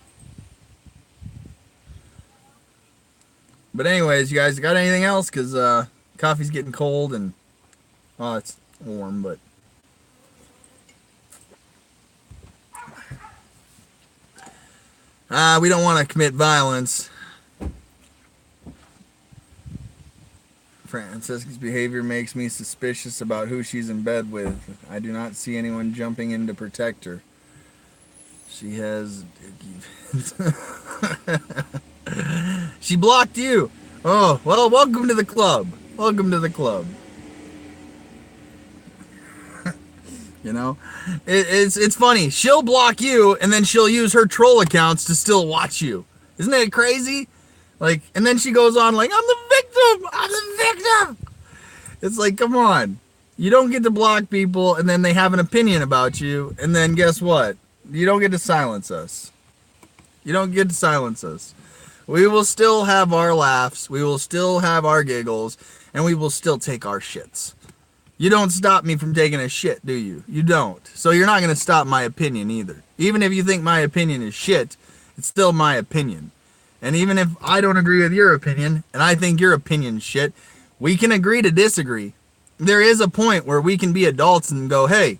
But anyways, you guys got anything else? Because coffee's getting cold and, well, it's warm, but. We don't want to commit violence. Francesca's behavior makes me suspicious about who she's in bed with. I do not see anyone jumping in to protect her. She has... She blocked you. Oh, well, welcome to the club. Welcome to the club. It's funny. She'll block you, and then she'll use her troll accounts to still watch you. Isn't that crazy? Like, and then she goes on like, I'm the victim. It's like, come on. You don't get to block people and then they have an opinion about you, and then guess what? You don't get to silence us. You don't get to silence us. We will still have our laughs, we will still have our giggles, and we will still take our shits. You don't stop me from taking a shit, do you? You don't. So you're not going to stop my opinion either. Even if you think my opinion is shit, it's still my opinion. And even if I don't agree with your opinion, and I think your opinion's shit, we can agree to disagree. There is a point where we can be adults and go, hey,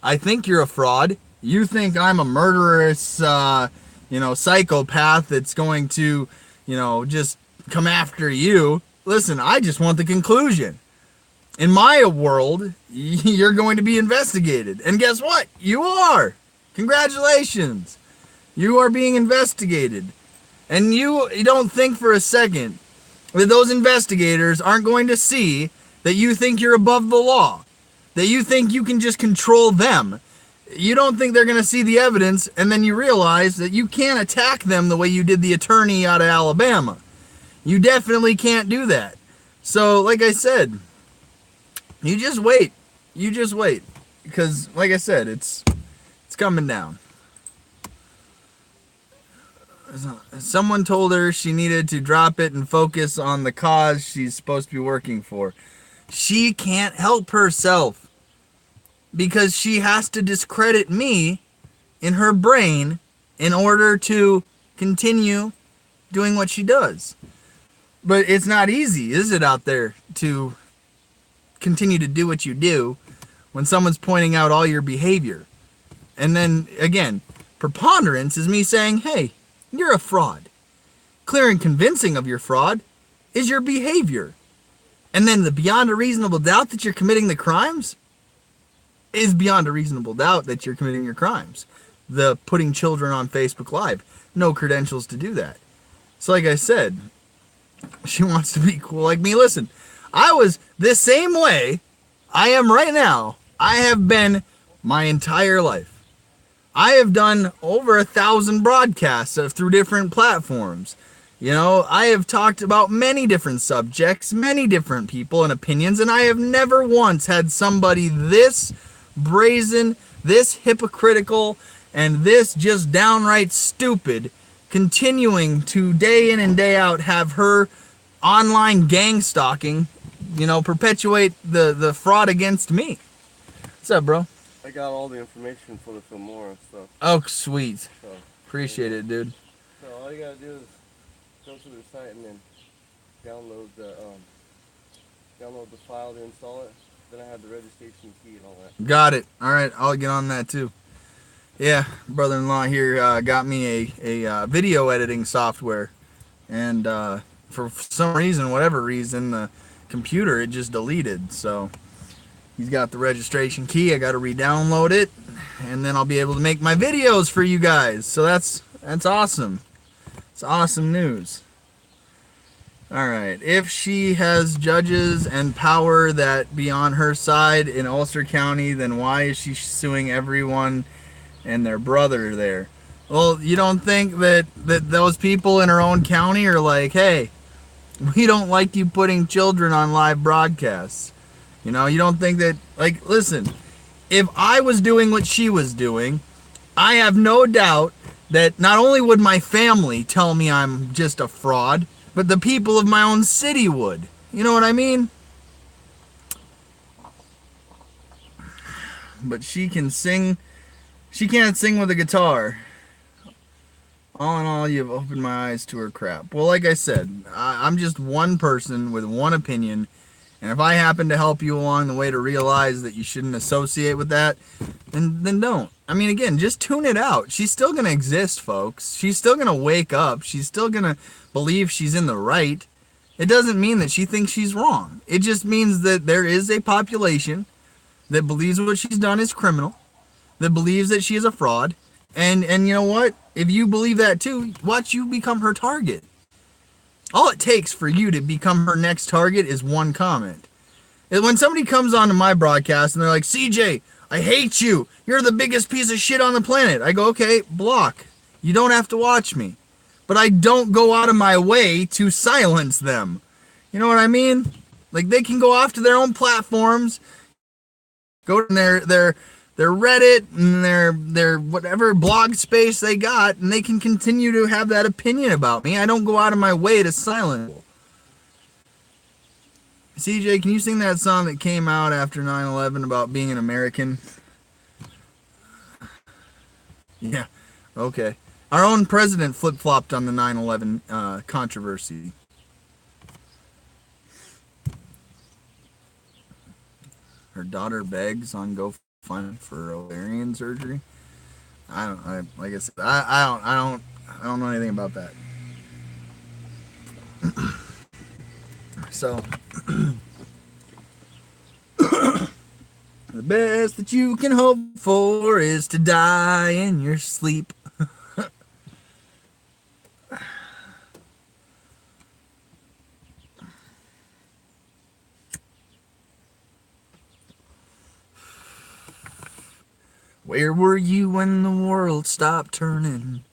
I think you're a fraud. You think I'm a murderous, psychopath that's going to, just come after you. Listen, I just want the conclusion. In my world, you're going to be investigated. And guess what? You are. Congratulations. You are being investigated. And you don't think for a second that those investigators aren't going to see that you think you're above the law, that you think you can just control them. You don't think they're going to see the evidence, and then you realize that you can't attack them the way you did the attorney out of Alabama. You definitely can't do that. So, like I said, you just wait. You just wait. Because, like I said, it's coming down. Someone told her she needed to drop it and focus on the cause she's supposed to be working for. She can't help herself because she has to discredit me in her brain in order to continue doing what she does. But it's not easy, is it, out there to continue to do what you do when someone's pointing out all your behavior? And then, again, preponderance is me saying, hey, you're a fraud. Clear and convincing of your fraud is your behavior. And then the beyond a reasonable doubt that you're committing the crimes is beyond a reasonable doubt that you're committing your crimes. The putting children on Facebook Live, no credentials to do that. So like I said, she wants to be cool like me. Listen, I was the same way I am right now. I have been my entire life. I have done over 1,000 broadcasts through different platforms. I have talked about many different subjects, many different people and opinions, and I have never once had somebody this brazen, this hypocritical, and this just downright stupid continuing to day in and day out have her online gang stalking, perpetuate the fraud against me. What's up, bro? I got all the information for the Filmora and stuff. Oh, sweet. So, Appreciate it, dude. So all you gotta do is go to the site and then download the file to install it. Then I have the registration key and all that. Got it. All right, I'll get on that too. Yeah, brother-in-law here got me a video editing software, and for some reason, whatever reason, the computer, it just deleted. So he's got the registration key. I got to re-download it, and then I'll be able to make my videos for you guys. So that's awesome. It's awesome news. All right. If she has judges and power that be on her side in Ulster County, then why is she suing everyone and their brother there? Well, you don't think that those people in her own county are like, hey, we don't like you putting children on live broadcasts. You don't think that, like, listen, if I was doing what she was doing, I have no doubt that not only would my family tell me I'm just a fraud, but the people of my own city would. You know what I mean? But she can sing. She can't sing with a guitar. All in all, you've opened my eyes to her crap. Well, like I said, I'm just one person with one opinion. And if I happen to help you along the way to realize that you shouldn't associate with that, then don't. I mean, again, just tune it out. She's still going to exist, folks. She's still going to wake up. She's still going to believe she's in the right. It doesn't mean that she thinks she's wrong. It just means that there is a population that believes what she's done is criminal, that believes that she is a fraud. And you know what? If you believe that too, watch you become her target. All it takes for you to become her next target is one comment. And when somebody comes onto my broadcast and they're like, CJ, I hate you. You're the biggest piece of shit on the planet. I go, okay, block. You don't have to watch me. But I don't go out of my way to silence them. You know what I mean? Like, they can go off to their own platforms Go to their Reddit and their whatever blog space they got, and they can continue to have that opinion about me. I don't go out of my way to silence people. CJ, can you sing that song that came out after 9/11 about being an American? Yeah, okay. Our own president flip-flopped on the 9/11 controversy. Her daughter begs on GoFundMe for ovarian surgery. Like I said, I don't know anything about that. So, the best that you can hope for is to die in your sleep. Where were you when the world stopped turning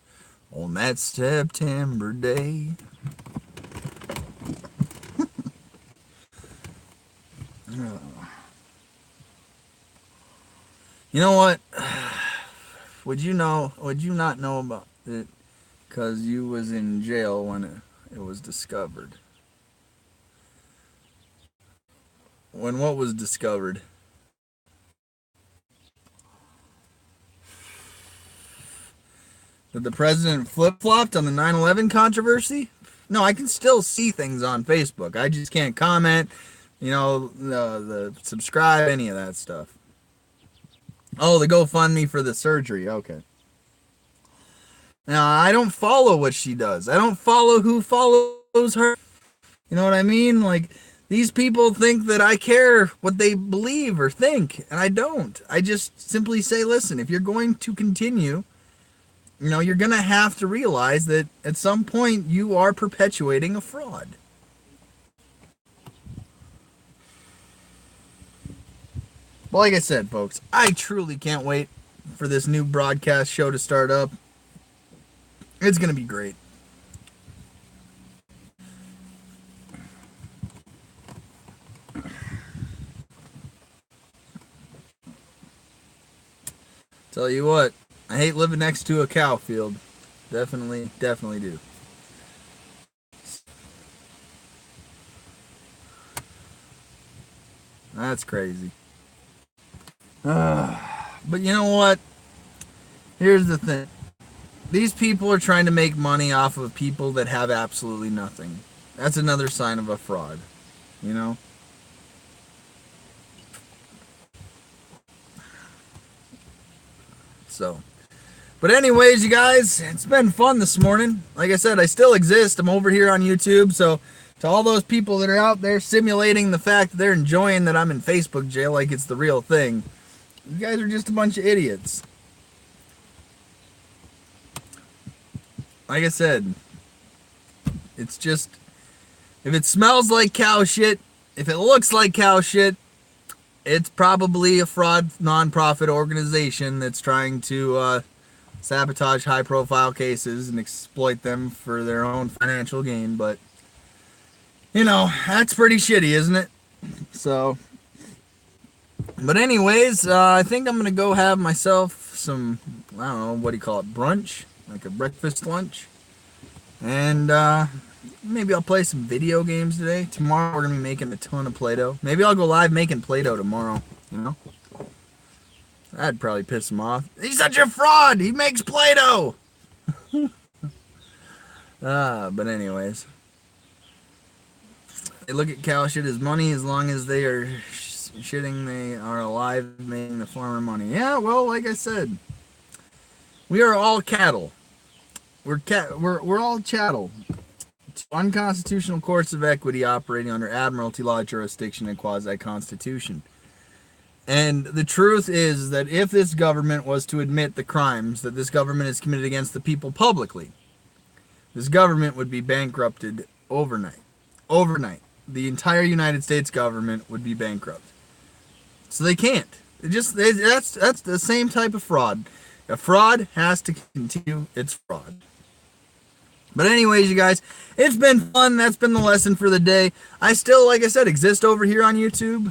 on that September day? You know what? Would you not know about it? Because you was in jail when it was discovered. When what was discovered? That the president flip-flopped on the 9/11 controversy? No, I can still see things on Facebook. I just can't comment, the subscribe, any of that stuff. Oh, the GoFundMe for the surgery. Okay. Now, I don't follow what she does. I don't follow who follows her. You know what I mean? Like, these people think that I care what they believe or think, and I don't. I just simply say, listen, if you're going to continue, you're going to have to realize that at some point you are perpetuating a fraud. Well, like I said, folks, I truly can't wait for this new broadcast show to start up. It's going to be great. Tell you what, I hate living next to a cow field. Definitely do. That's crazy. But you know what? Here's the thing. These people are trying to make money off of people that have absolutely nothing. That's another sign of a fraud, So, but anyways, you guys, it's been fun this morning. Like I said, I still exist. I'm over here on YouTube, so to all those people that are out there simulating the fact that they're enjoying that I'm in Facebook jail like it's the real thing, you guys are just a bunch of idiots. Like I said, it's just, if it smells like cow shit, if it looks like cow shit, it's probably a fraud non-profit organization that's trying to sabotage high-profile cases and exploit them for their own financial gain. But, that's pretty shitty, isn't it? So, but anyways, I think I'm going to go have myself some, I don't know, what do you call it, brunch? Like a breakfast lunch. And maybe I'll play some video games today. Tomorrow we're going to be making a ton of Play-Doh. Maybe I'll go live making Play-Doh tomorrow, That'd probably piss him off. He's such a fraud! He makes Play-Doh! But anyways. They look at cow shit as money as long as they are shitting they are alive making the farmer money. Yeah, well, like I said, we are all cattle. We're all chattel. Unconstitutional courts of equity operating under admiralty law jurisdiction and quasi-constitution. And the truth is that if this government was to admit the crimes that this government has committed against the people publicly, this government would be bankrupted overnight. Overnight. The entire United States government would be bankrupt. So they can't. That's the same type of fraud. A fraud has to continue its fraud. But anyways, you guys, it's been fun. That's been the lesson for the day. I still, like I said, exist over here on YouTube.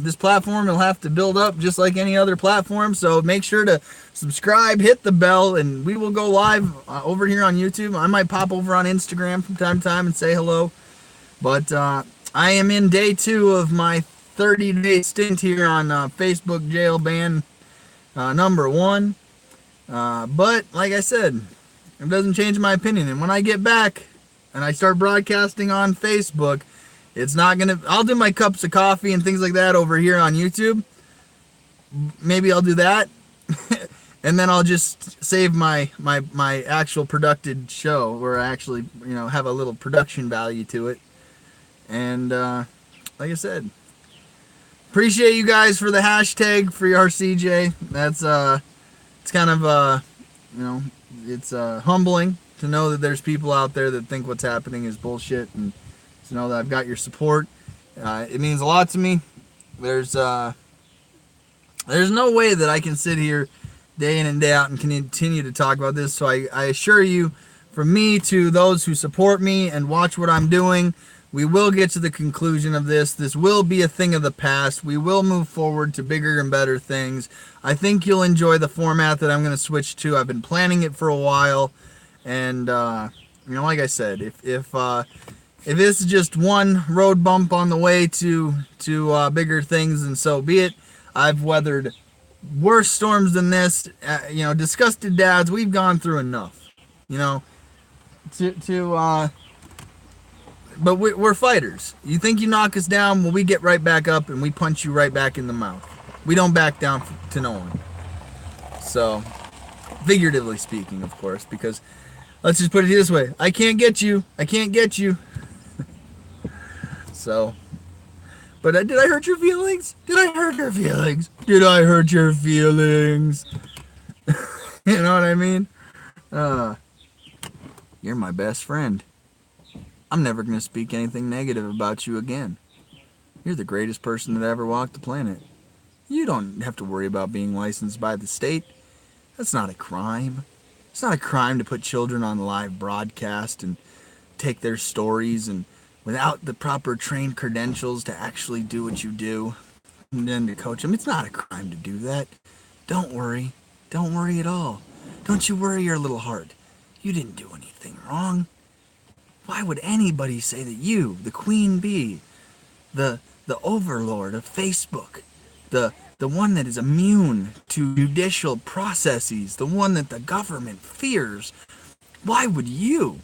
This platform will have to build up just like any other platform. So make sure to subscribe, hit the bell, and we will go live over here on YouTube. I might pop over on Instagram from time to time and say hello. But I am in day 2 of my 30-day stint here on Facebook jail ban number 1. But like I said, it doesn't change my opinion. And when I get back and I start broadcasting on Facebook, it's not gonna. I'll do my cups of coffee and things like that over here on YouTube. Maybe I'll do that, and then I'll just save my actual produced show where I actually have a little production value to it. And like I said, appreciate you guys for the hashtag for your CJ. That's it's kind of it's humbling to know that there's people out there that think what's happening is bullshit, and to know that I've got your support. It means a lot to me. There's no way that I can sit here day in and day out and continue to talk about this. So I assure you, from me to those who support me and watch what I'm doing, we will get to the conclusion of this. This will be a thing of the past. We will move forward to bigger and better things. I think you'll enjoy the format that I'm going to switch to. I've been planning it for a while, and like I said, if this is just one road bump on the way to bigger things, then so be it. I've weathered worse storms than this. Disgusted dads. We've gone through enough. But we're fighters. You think you knock us down, well, we get right back up and we punch you right back in the mouth. We don't back down to no one. So, figuratively speaking, of course, because let's just put it this way. I can't get you. I can't get you. So, but did I hurt your feelings? Did I hurt your feelings? Did I hurt your feelings? You know what I mean? You're my best friend. I'm never going to speak anything negative about you again. You're the greatest person that ever walked the planet. You don't have to worry about being licensed by the state. That's not a crime. It's not a crime to put children on live broadcast and take their stories and without the proper trained credentials to actually do what you do and then to coach them. It's not a crime to do that. Don't worry. Don't worry at all. Don't you worry your little heart. You didn't do anything wrong. Why would anybody say that you, the queen bee, the overlord of Facebook, the one that is immune to judicial processes, the one that the government fears, why would you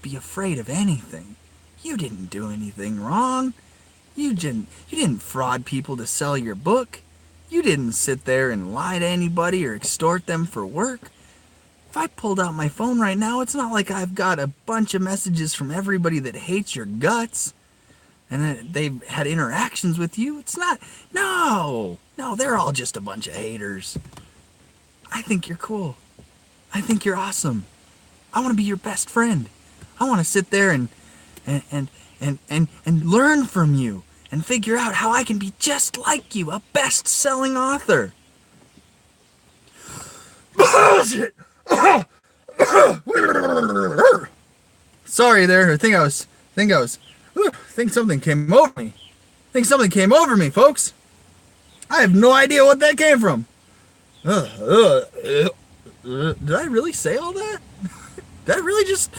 be afraid of anything? You didn't do anything wrong. You didn't fraud people to sell your book. You didn't sit there and lie to anybody or extort them for work. If I pulled out my phone right now, it's not like I've got a bunch of messages from everybody that hates your guts and that they've had interactions with you. It's not. No, they're all just a bunch of haters. I think you're cool. I think you're awesome. I want to be your best friend. I want to sit there and learn from you and figure out how I can be just like you, a best-selling author. Bullshit! Sorry there. I think something came over me. Folks. I have no idea what that came from. Did I really say all that? Did I really just...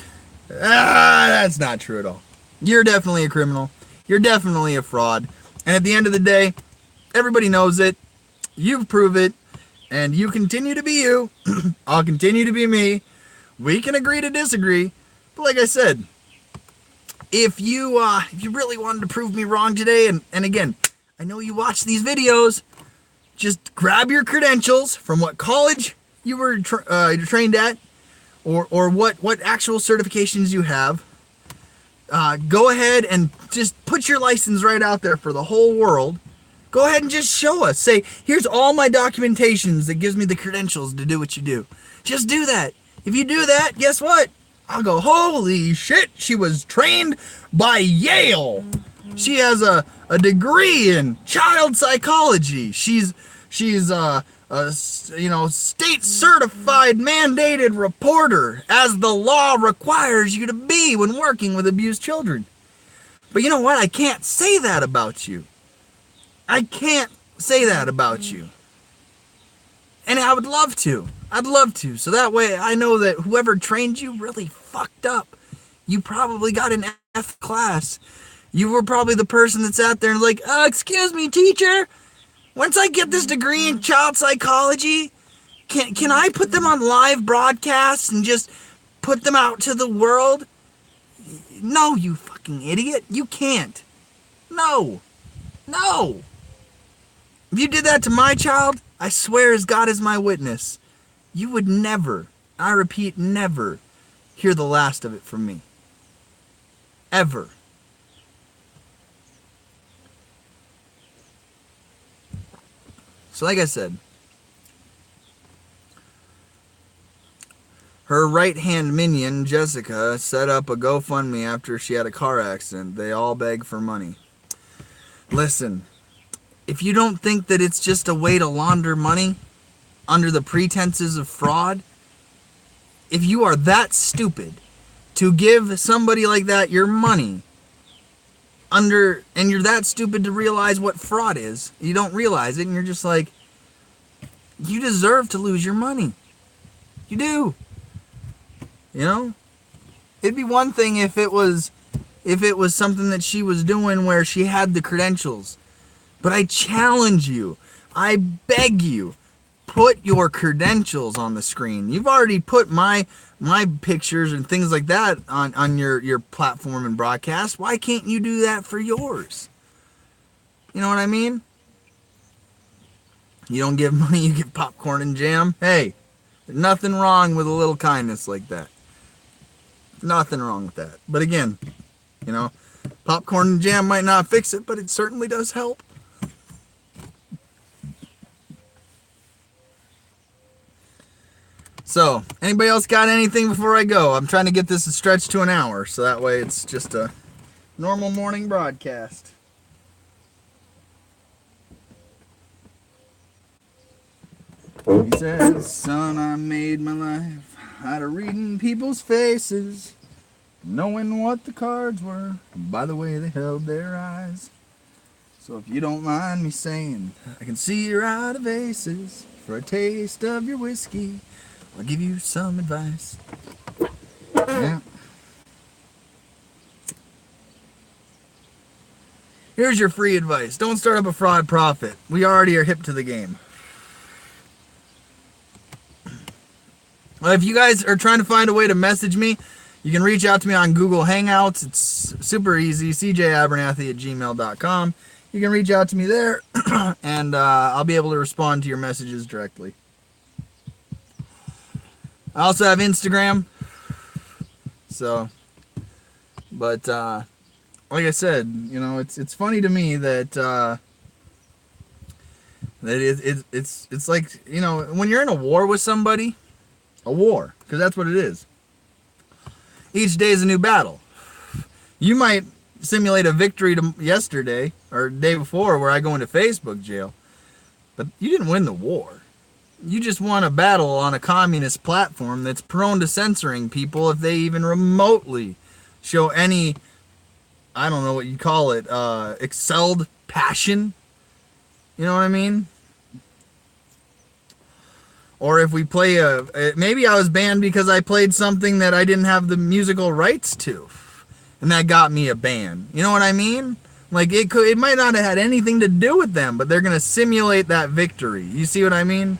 that's not true at all. You're definitely a criminal. You're definitely a fraud. And at the end of the day, everybody knows it. You prove it. And you continue to be you. I'll continue to be me. We can agree to disagree. But like I said, if you really wanted to prove me wrong today, and again, I know you watch these videos, just grab your credentials from what college you were trained at, or what actual certifications you have. Go ahead and just put your license right out there for the whole world. Go ahead and just show us. Say, here's all my documentations that gives me the credentials to do what you do. Just do that. If you do that, guess what? I'll go, holy shit, she was trained by Yale. She has a degree in child psychology. She's state certified mandated reporter, as the law requires you to be when working with abused children. But you know what? I can't say that about you. I can't say that about you. And I would love to. I'd love to. So that way I know that whoever trained you really fucked up. You probably got an F class. You were probably the person that's out there and like, excuse me, teacher. Once I get this degree in child psychology, can I put them on live broadcasts and just put them out to the world? No, you fucking idiot. You can't. No. No. If you did that to my child, I swear as God is my witness, you would never, I repeat, never hear the last of it from me. Ever. So like I said, her right-hand minion, Jessica, set up a GoFundMe after she had a car accident. They all beg for money. Listen, if you don't think that it's just a way to launder money under the pretenses of fraud, if you are that stupid to give somebody like that your money and you're that stupid to realize what fraud is, you don't realize it, and you're just like, you deserve to lose your money. You do. You know? It'd be one thing if it was something that she was doing where she had the credentials. But I challenge you, I beg you, put your credentials on the screen. You've already put my pictures and things like that on your platform and broadcast. Why can't you do that for yours? You know what I mean? You don't give money, you get popcorn and jam. Hey, there's nothing wrong with a little kindness like that. Nothing wrong with that. But again, popcorn and jam might not fix it, but it certainly does help. So, anybody else got anything before I go? I'm trying to get this stretched to an hour, so that way it's just a normal morning broadcast. He says, son, I made my life out of reading people's faces, knowing what the cards were by the way they held their eyes. So if you don't mind me saying, I can see you're out of aces. For a taste of your whiskey, I'll give you some advice. Yeah. Here's your free advice. Don't start up a fraud profit. We already are hip to the game. Well, if you guys are trying to find a way to message me, you can reach out to me on Google Hangouts. It's super easy, cjabernathy@gmail.com. You can reach out to me there, and I'll be able to respond to your messages directly. I also have Instagram. So, but like I said, it's funny to me that it's like, when you're in a war with somebody, a war, because that's what it is. Each day is a new battle. You might simulate a victory to yesterday or day before where I go into Facebook jail, but you didn't win the war. You just won a battle on a communist platform that's prone to censoring people if they even remotely show any, I don't know what you call it, excelled passion. You know what I mean? Or if we play maybe I was banned because I played something that I didn't have the musical rights to, and that got me a ban. You know what I mean? Like, it might not have had anything to do with them, but they're going to simulate that victory. You see what I mean?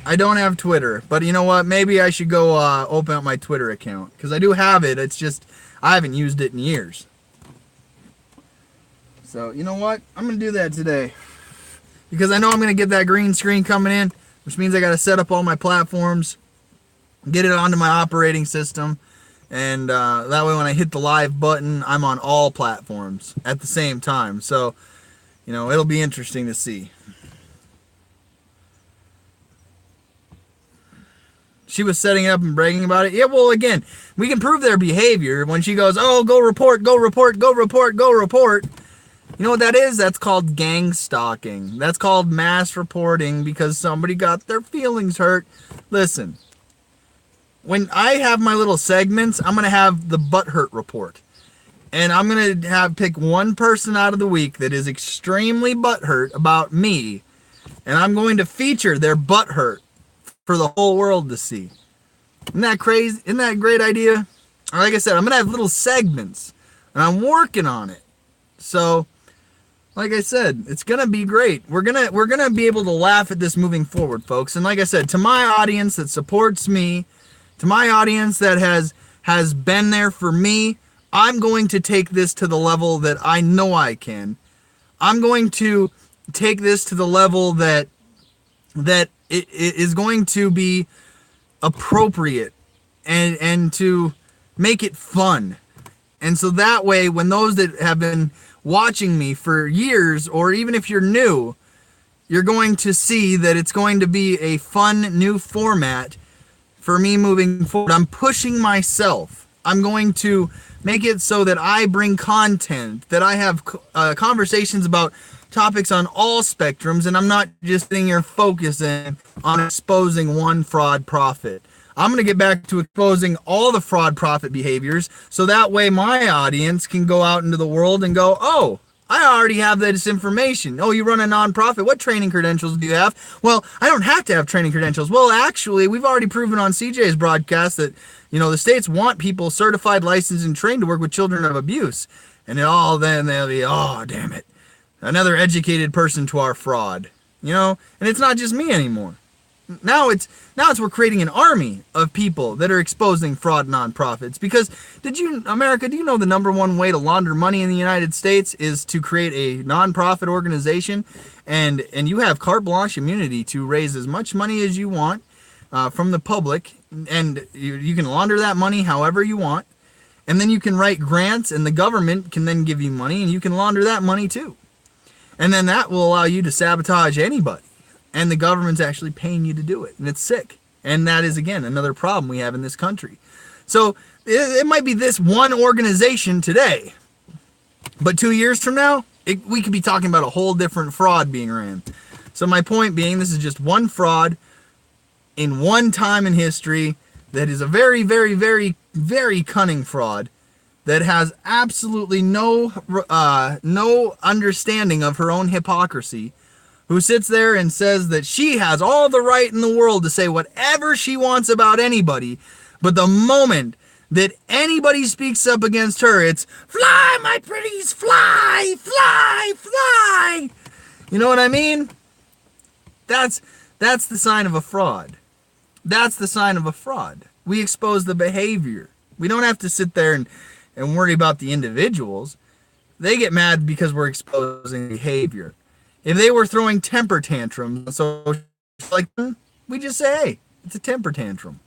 I don't have Twitter, but you know what? Maybe I should go open up my Twitter account, because I do have it. It's just I haven't used it in years. So, you know what? I'm going to do that today, because I know I'm going to get that green screen coming in, which means I got to set up all my platforms, get it onto my operating system, and that way when I hit the live button, I'm on all platforms at the same time. So, it'll be interesting to see. She was setting it up and bragging about it. Yeah, well, again, we can prove their behavior when she goes, oh, go report, go report, go report, go report. You know what that is? That's called gang stalking. That's called mass reporting because somebody got their feelings hurt. Listen, when I have my little segments, I'm going to have the butthurt report. And I'm going to pick one person out of the week that is extremely butthurt about me. And I'm going to feature their butthurt for the whole world to see. Isn't that crazy? Isn't that a great idea? Like I said, I'm going to have little segments. And I'm working on it. So, like I said, it's going to be great. We're going to be able to laugh at this moving forward, folks. And like I said, to my audience that supports me, to my audience that has been there for me, I'm going to take this to the level that I know I can. I'm going to take this to the level that it is going to be appropriate and to make it fun. And so that way, when those that have been watching me for years, or even if you're new, you're going to see that it's going to be a fun new format for me moving forward. I'm pushing myself. I'm going to make it so that I bring content, that I have conversations about topics on all spectrums, and I'm not just sitting here focusing on exposing one fraud prophet. I'm going to get back to exposing all the fraud prophet behaviors, so that way my audience can go out into the world and go, oh, I already have this information. Oh, you run a nonprofit. What training credentials do you have? Well, I don't have to have training credentials. Well, actually, we've already proven on CJ's broadcast that, the states want people certified, licensed, and trained to work with children of abuse. And then they'll be, oh, damn it. Another educated person to our fraud. And it's not just me anymore. Now it's we're creating an army of people that are exposing fraud nonprofits. Because America, do you know the number one way to launder money in the United States is to create a nonprofit organization, and you have carte blanche immunity to raise as much money as you want from the public, and you can launder that money however you want, and then you can write grants, and the government can then give you money, and you can launder that money too. And then that will allow you to sabotage anybody. And the government's actually paying you to do it. And it's sick. And that is, again, another problem we have in this country. So it might be this one organization today. But 2 years from now, we could be talking about a whole different fraud being ran. So my point being, this is just one fraud in one time in history that is a very, very, very, very cunning fraud that has absolutely no understanding of her own hypocrisy, who sits there and says that she has all the right in the world to say whatever she wants about anybody, but the moment that anybody speaks up against her, it's, fly, my pretties, fly, fly, fly. You know what I mean? That's the sign of a fraud. That's the sign of a fraud. We expose the behavior. We don't have to sit there and worry about the individuals. They get mad because we're exposing behavior. If they were throwing temper tantrums, so like we just say, hey, it's a temper tantrum.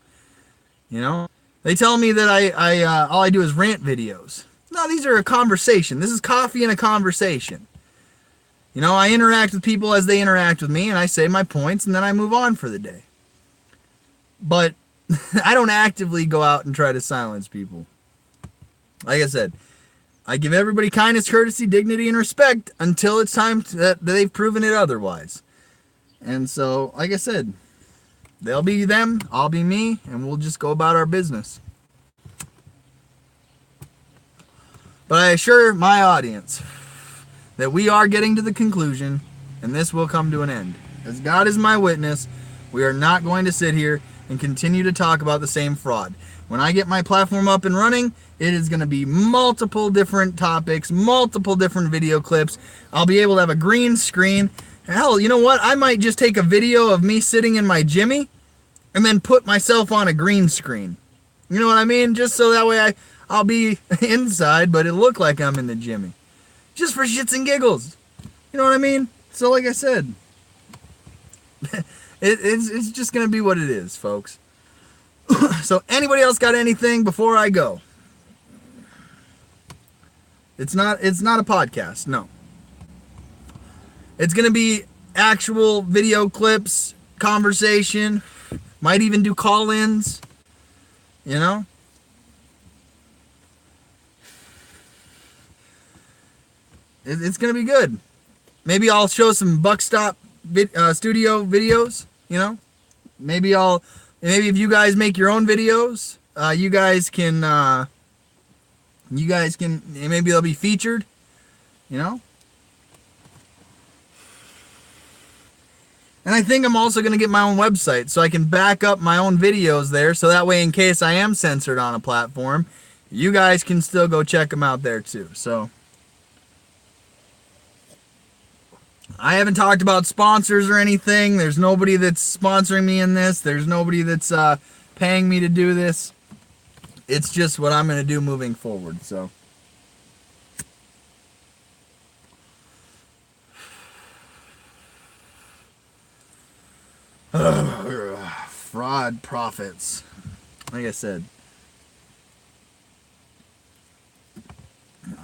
They tell me that I all I do is rant videos. No, these are a conversation. This is coffee and a conversation. I interact with people as they interact with me, and I say my points, and then I move on for the day. But I don't actively go out and try to silence people. Like I said, I give everybody kindness, courtesy, dignity, and respect until it's time that they've proven it otherwise. And so, like I said, they'll be them, I'll be me, and we'll just go about our business. But I assure my audience that we are getting to the conclusion, and this will come to an end. As God is my witness, we are not going to sit here and continue to talk about the same fraud. When I get my platform up and running, it is going to be multiple different topics, multiple different video clips. I'll be able to have a green screen. Hell, you know what? I might just take a video of me sitting in my Jimmy and then put myself on a green screen. You know what I mean? Just so that way I'll be inside, but it'll look like I'm in the Jimmy. Just for shits and giggles. You know what I mean? So like I said, it's just going to be what it is, folks. So anybody else got anything before I go? It's not a podcast, no. It's going to be actual video clips, conversation, might even do call-ins, It's gonna be good. Maybe I'll show some Buckstop studio videos. You know, maybe if you guys make your own videos, you guys can maybe they'll be featured. You know. And I think I'm also going to get my own website so I can back up my own videos there. So that way, in case I am censored on a platform, you guys can still go check them out there too. So I haven't talked about sponsors or anything. There's nobody that's sponsoring me in this. There's nobody that's paying me to do this. It's just what I'm going to do moving forward. So. Fraud profits. Like I said,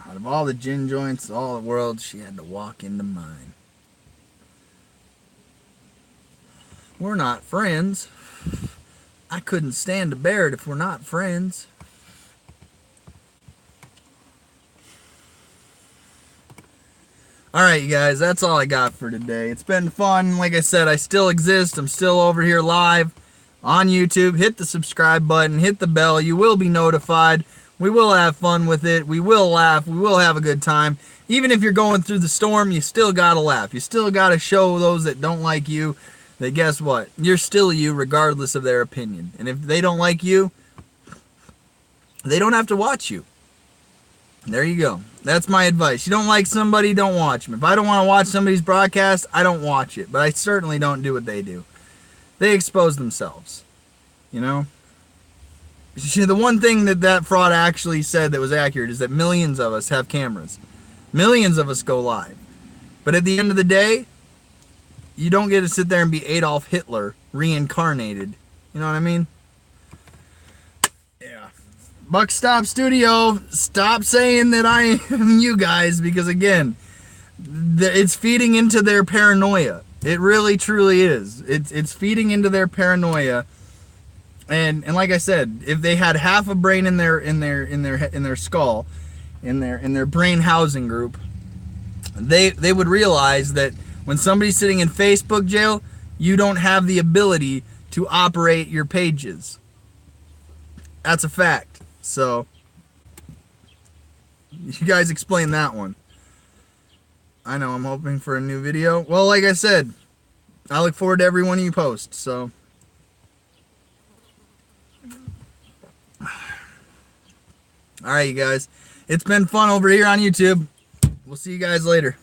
out of all the gin joints, all the world, she had to walk into mine. We're not friends. I couldn't stand to bear it if we're not friends. Alright, you guys, that's all I got for today. It's been fun. Like I said, I still exist. I'm still over here live on YouTube. Hit the subscribe button. Hit the bell. You will be notified. We will have fun with it. We will laugh. We will have a good time. Even if you're going through the storm, you still gotta laugh. You still gotta show those that don't like you that guess what? You're still you regardless of their opinion. And if they don't like you, they don't have to watch you. There you go. That's my advice. You don't like somebody, don't watch them. If I don't want to watch somebody's broadcast, I don't watch it. But I certainly don't do what they do. They expose themselves. You know? The one thing that fraud actually said that was accurate is that millions of us have cameras. Millions of us go live. But at the end of the day, you don't get to sit there and be Adolf Hitler reincarnated. You know what I mean? Buckstop Studio, stop saying that I am you guys, because again, it's feeding into their paranoia. It really truly is. It's feeding into their paranoia. And like I said, if they had half a brain in their skull, in their brain housing group, they would realize that when somebody's sitting in Facebook jail, you don't have the ability to operate your pages. That's a fact. So, you guys explain that one. I know, I'm hoping for a new video. Well, like I said, I look forward to every one of you posts, so. Alright, you guys. It's been fun over here on YouTube. We'll see you guys later.